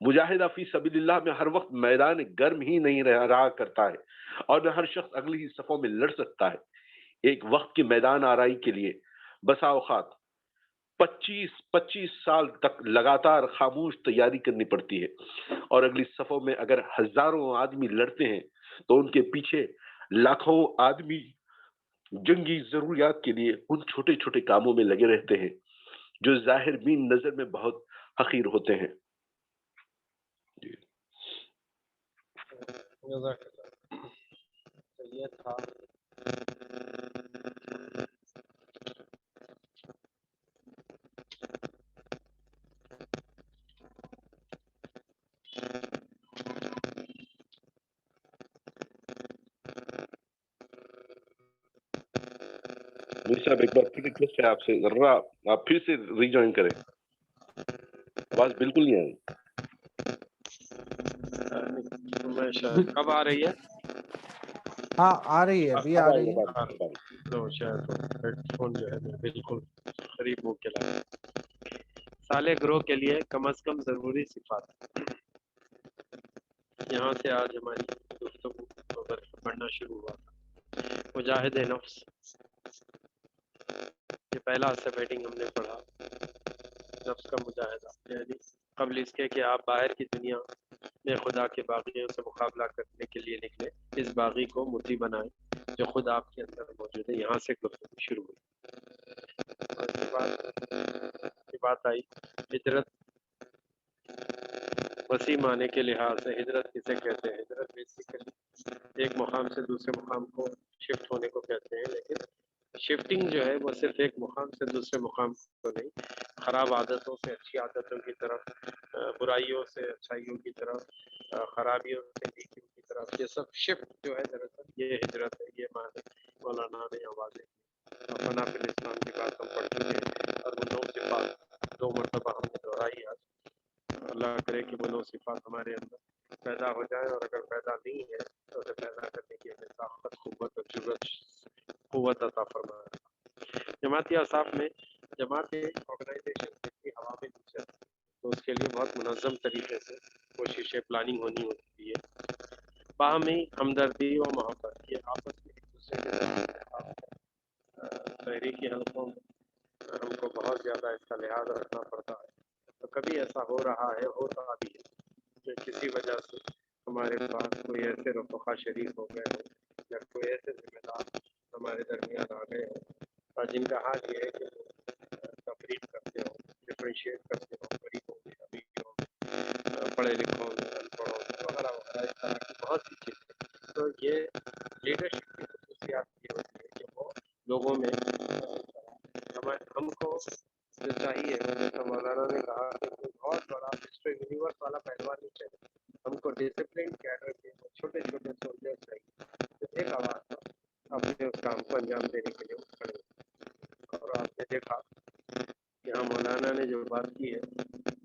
مجاہدہ فی سبیل اللہ میں ہر وقت میدان گرم ہی نہیں رہا کرتا ہے اور نہ ہر شخص اگلی ہی صفوں میں لڑ سکتا ہے۔ ایک وقت کے میدان آرائی کے لیے بسا اوقات 25 سال تک لگاتار خاموش تیاری کرنی پڑتی ہے، اور اگلی صفوں میں اگر ہزاروں آدمی لڑتے ہیں تو ان کے پیچھے لاکھوں آدمی جنگی ضروریات کے لیے ان چھوٹے چھوٹے کاموں میں لگے رہتے ہیں جو ظاہر بین نظر میں بہت حقیر ہوتے ہیں۔ جی جزاک اللہ۔ تو یہ تھا مجھے صاحب ایک بار پھر ریکویسٹ ہے آپ سے، ذرا آپ پھر سے ری جوائن کریں، آواز بالکل نہیں آئی۔ کب آ رہی ہے؟ ہاں آ رہی ہے، ابھی آ رہی ہے۔ تو شاید ہیڈ فون جو ہے بالکل قریب ہو کے لگا۔ سالے گروہ کے لیے کم از کم ضروری صفات، یہاں سے آج ہماری گفتگو بڑھنا شروع ہوا تھا۔ مجاہد نفس، یہ پہلا سب ہیڈنگ ہم نے پڑھا، نفس کا مجاہدہ، یعنی قبل اس کے کہ آپ باہر کی دنیا میں خدا کے باغیوں سے مقابلہ کرنے کے لیے نکلے، اس باغی کو مطیع بنائیں جو خود آپ کے اندر موجود ہے۔ یہاں سے گفتگو شروع ہوئی اور یہ بات آئی ہجرت، وسیع معنی کے لحاظ سے ہجرت کسے کہتے ہیں؟ ہجرت بیسیکلی ایک مقام سے دوسرے مقام کو شفٹ ہونے کو کہتے ہیں، لیکن شفٹنگ جو ہے وہ صرف ایک مقام سے دوسرے مقام کو نہیں، خراب عادتوں سے اچھی عادتوں کی طرف، برائیوں سے اچھائیوں کی طرف، خرابیوں سے نیکیوں کی طرف، یہ سب شفٹ جو ہے دراصل یہ ہجرت ہے۔ یہ معنی مولانا نے واضح کیا۔ فنا فی الاسلام کی بات ہم پڑھ چکے ہیں اور وہ 9 صفات 2 مرتبہ ہم نے دہرائی آج۔ اللہ کرے کہ وہ 9 صفات ہمارے اندر پیدا ہو جائے، اور اگر پیدا نہیں ہے تو اسے پیدا کرنے کی ہمیں طاقت، قوت اور جرأت، قوت عطا فرمائے۔ جماعتی اصحاب میں جماعت آرگنائزیشن کی عوامل سے تو اس کے لیے بہت منظم طریقے سے کوشش پلاننگ ہونی ہوتی ہے۔ باہمی ہمدردی و محبت، یہ آپس میں ایک دوسرے کے ساتھ تحریکی حلقوں میں ہم کو بہت زیادہ اس کا لحاظ رکھنا پڑتا ہے۔ تو کبھی ایسا ہو رہا ہے، ہوتا بھی ہے کہ کسی وجہ سے ہمارے پاس کوئی ایسے رفقا شریف ہو گئے ہوں یا کوئی ایسے ذمہ دار ہمارے درمیان آ گئے ہوں اور جن کا حال یہ ہے کہ وہ تفریق کرتے ہوں، ڈفرینشیٹ کرتے ہوں، غریبوں میں، امیروں میں، پڑھے لکھوں میں، ان پڑھوں میں، وغیرہ وغیرہ، اس طرح کی بہت سی چیزیں۔ تو یہ لیڈرشپ کی خصوصیات یہ ہوتی ہے کہ وہ لوگوں میں ہم کو جو چاہیے، جیسا مولانا نے کہا کہ کوئی بہت بڑا مسٹر یونیورس والا پہلوان نہیں چاہیے، ہم کو ڈسپلن کیڈر کے چھوٹے چھوٹے سولجر چاہیے جو ایک آواز پر اپنے اس کام کو انجام دینے کے لیے کھڑے ہوں۔ اور آپ نے دیکھا کہ ہاں مولانا نے جو بات کی ہے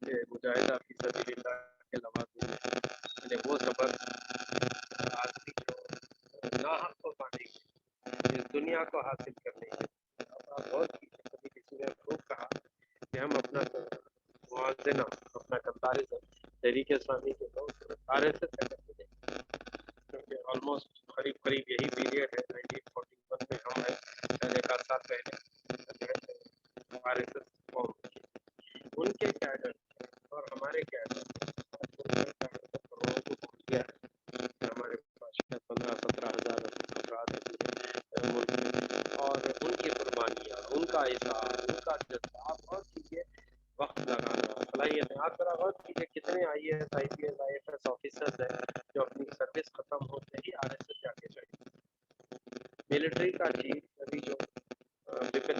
کہ مجاہدہ فی سبیل اللہ کے لوازم میں، یعنی وہ صبر آدمی جو ناحق کو پانے کی، اس دنیا کو حاصل کرنے کی، آپ غور کیجیے، کبھی کسی نے خوب کہا کہ ہم اپنا موازنہ، اپنا کمپیریزن تحریک اسلامی کے لوگ RSS سے کرتے تھے، کیونکہ آلموسٹ قریب قریب یہی پیریڈ ہے 1941 میں ہم ہیں، پہلے کا سال پہلے RSS فارم کی، ان کے کیڈر اور ہمارے کیڈر کروڑوں کو پہنچ گیا ہے کہ ہمارے پاس 15-17 ہزار افراد ہیں ملک میں، اور ان کی قربانیاں، ان کا اظہار، ان کا جذبہ، آپ غور کیجیے، وقت لگانا، صلاحیت، آپ ذرا غور کیجیے کتنے IAS IPS IFS آفیسرز ہیں جو اپنی سروس ختم ہوتے ہی RSS جا کے جوائن، ملٹری کا چیف ابھی جو بپن،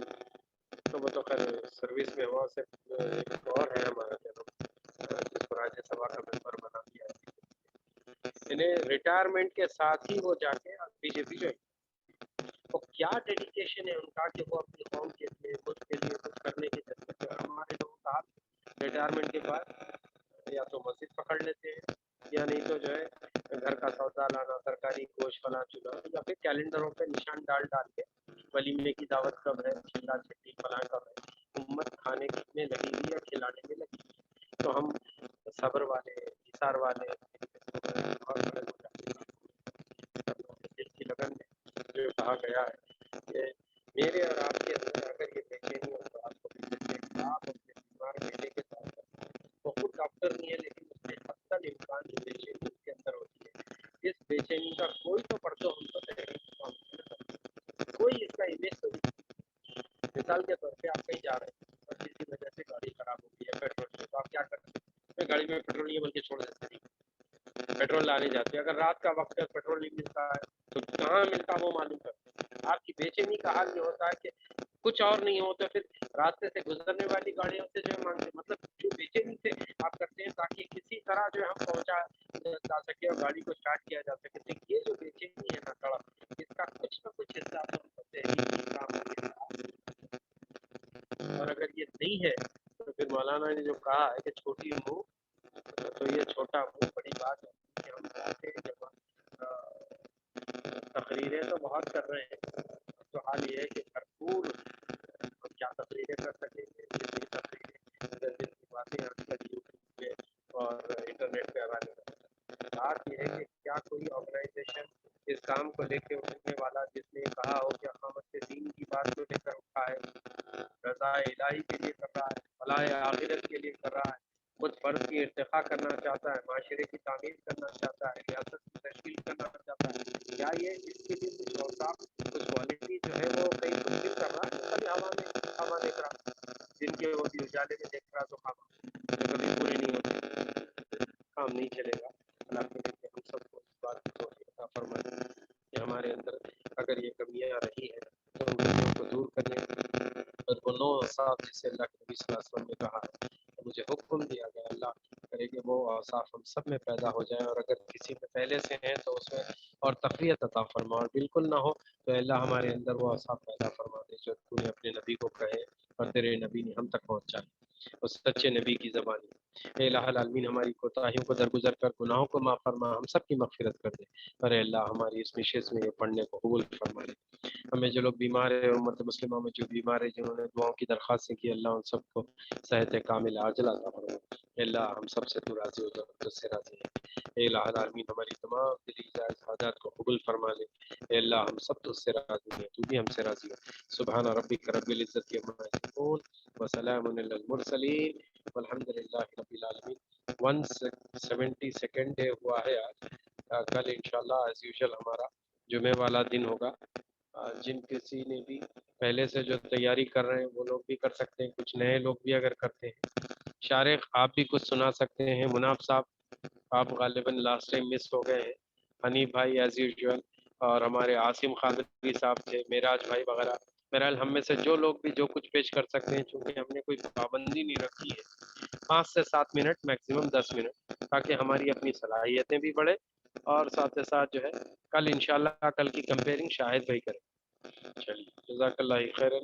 تو وہ تو خیر سروس میں ہوا، سے ایک اور ہے ہمارا جنم جس کو راجیہ سبھا کا ممبر بنا دیا ہے، انہیں ریٹائرمنٹ کے ساتھ ہی وہ جا کے BJP جوائن، وہ کیا ڈیڈیکیشن ہے ان کا کہ وہ اپنی قوم کے لیے، ملک کے لیے کچھ کرنے کی ضرورت ہے۔ ہمارے لوگوں کا ریٹائرمنٹ کے بعد یا تو مسجد پکڑ لیتے ہیں یا نہیں تو جو ہے گھر کا سودا لانا، ترکاری گوشت فلاں چنا، یا پھر کیلنڈروں پہ نشان ڈال ڈال کے ولیمے کی دعوت کب ہے، چلا چھٹی فلاں کب ہے، امت کھانے میں لگی ہوئی یا کھلانے میں لگی ہوئی، تو ہم صبر والے، اثار والے اور بڑے ہو جاتے ہیں۔ دل کی لگن میں جو کہا گیا ہے کہ میرے اور آپ کے اندر اگر یہ بے چینی ہو تو آپ کو آپ اپنے بیمار بیٹے کے ساتھ، وہ خود ڈاکٹر نہیں ہے لیکن اس میں حتی الامکان جو بے چینی اس کے اندر ہوتی ہے، اس بے چینی کا کوئی تو پڑھو ہم تو کوئی اس کا امیج تو نہیں۔ مثال کے طور پہ آپ کہیں جا رہے ہیں اور کسی وجہ سے گاڑی خراب ہو گئی ہے، پیٹرول نہیں ہے، تو آپ کیا کرتے ہیں؟ گاڑی میں پیٹرول نہیں ہے بلکہ چھوڑ دیتے ہیں، پیٹرول لانے جاتے ہیں۔ اگر رات کا وقت ہے پیٹرول نہیں ملتا ہے تو کہاں ملتا وہ معلوم کرتے ہیں۔ آپ کی بے چینی کا حال یہ ہوتا ہے کہ کچھ اور نہیں ہو تو پھر راستے سے گزرنے والی گاڑیوں سے جو مانگتے، مطلب جو بے چینی سے آپ کرتے ہیں تاکہ کسی طرح جو ہم پہنچا جا سکے اور گاڑی کو اسٹارٹ کیا جا سکے۔ تو یہ جو بے چینی ہے نا تڑپ، اس کا کچھ نہ کچھ حصہ اور اگر یہ نہیں ہے تو پھر مولانا نے جو کہا ہے کہ چھوٹی منہ تو یہ چھوٹا منہ بڑی بات ہے کہ ہم چاہتے ہیں جب تقریریں تو بہت کر رہے ہیں، تو حال یہ ہے کہ بھرپور ہم کیا تقریریں کر سکیں گے، جتنی تقریریں جتنی باتیں آج کل یوٹیوب پہ اور انٹرنیٹ پہ حوالے کریں۔ بات یہ ہے کہ کیا کوئی آرگنائزیشن اس کام کو لے کے اٹھنے والا جس نے کہا ہو کہ اقامت دین کی بات کو لے کر اٹھا ہے، رضا الہی کے لیے کر رہا ہے، فلاح آخرت کے لیے کر رہا ہے، خود فرض کی ارتقاء کرنا چاہتا ہے، معاشرے کی تعمیر کرنا چاہتا ہے، ریاست کی تشکیل کرنا چاہتا ہے، کیا یہ اس کے لیے کچھ اوصاف کچھ کوالٹی جو ہے وہ کہیں فلفل کر رہا ہے؟ کبھی ہوا دیکھ رہا جن کے وہ بھی اجالے میں دیکھ رہا تو کبھی پوری نہیں ہوتی، کام نہیں چلے گا۔ اللہ کے لیے ہم سب کو اس بات کو عطا فرمائے کہ ہمارے اندر اگر یہ کمیاں رہی ہیں تو ان کمیوں کو دور کرنے اور وہ 9 اوصاف جسے اللہ کے نبی صلی اللہ علیہ وسلم نے کہا ہے کہ مجھے حکم دیا گیا، اللہ کرے کہ وہ اوصاف ہم سب میں پیدا ہو جائیں، اور اگر کسی میں پہلے سے ہیں تو اس میں اور تقویت عطا فرما، اور بالکل نہ ہو تو اللہ ہمارے اندر وہ اوصاف پیدا فرما دے جو تو نے اپنے نبی کو کہے اور تیرے نبی نے ہم تک پہنچائے اس سچے نبی کی زبانی۔ اے الہ العالمین ہماری کوتاہیوں کو درگزر کر، گناہوں کو معاف فرما، ہم سب کی مغفرت کر دے، اور اے اللہ ہماری اس نشست میں یہ پڑھنے کو قبول فرما لے۔ ہمیں جو لوگ بیمار ہیں، امت مسلمہ میں جو بیمار ہیں، جنہوں نے دعاؤں کی درخواستیں کی، اللہ ان سب کو صحت کامل عاجل عطا فرما۔ اے اللہ ہم سب سے تو راضی ہو جا، تو سے راضی ہے۔ اے الہ العالمین ہماری تمام دلی جائز حاجات کو قبول فرما لے۔ اے اللہ ہم سب تو سے راضی ہیں، تو بھی ہم سے راضی ہو۔ سبحان ربک رب العزت عما یصفون وسلام علی المرسلین والحمد للہ رب العالمین۔ 172 ڈے ہوا ہے آج۔ کل انشاءاللہ ایز یوزول ہمارا جمعے والا دن ہوگا۔ جن کسی نے بھی پہلے سے جو تیاری کر رہے ہیں وہ لوگ بھی کر سکتے ہیں، کچھ نئے لوگ بھی اگر کرتے ہیں۔ شارق آپ بھی کچھ سنا سکتے ہیں، مناف صاحب آپ غالباً لاسٹ ٹائم مس ہو گئے ہیں، حنیف بھائی ایز یوزول، اور ہمارے عاصم خالدی صاحب تھے، معراج بھائی وغیرہ۔ بہرحال ہم میں سے جو لوگ بھی جو کچھ پیش کر سکتے ہیں، چونکہ ہم نے کوئی پابندی نہیں رکھی ہے، 5 سے 7 منٹ میکسیمم 10 منٹ، تاکہ ہماری اپنی صلاحیتیں بھی بڑھے، اور ساتھ ساتھ جو ہے کل انشاءاللہ کل کی کمپیئرنگ شاہد بھائی کریں۔ چلیے جزاک اللہ خیرا۔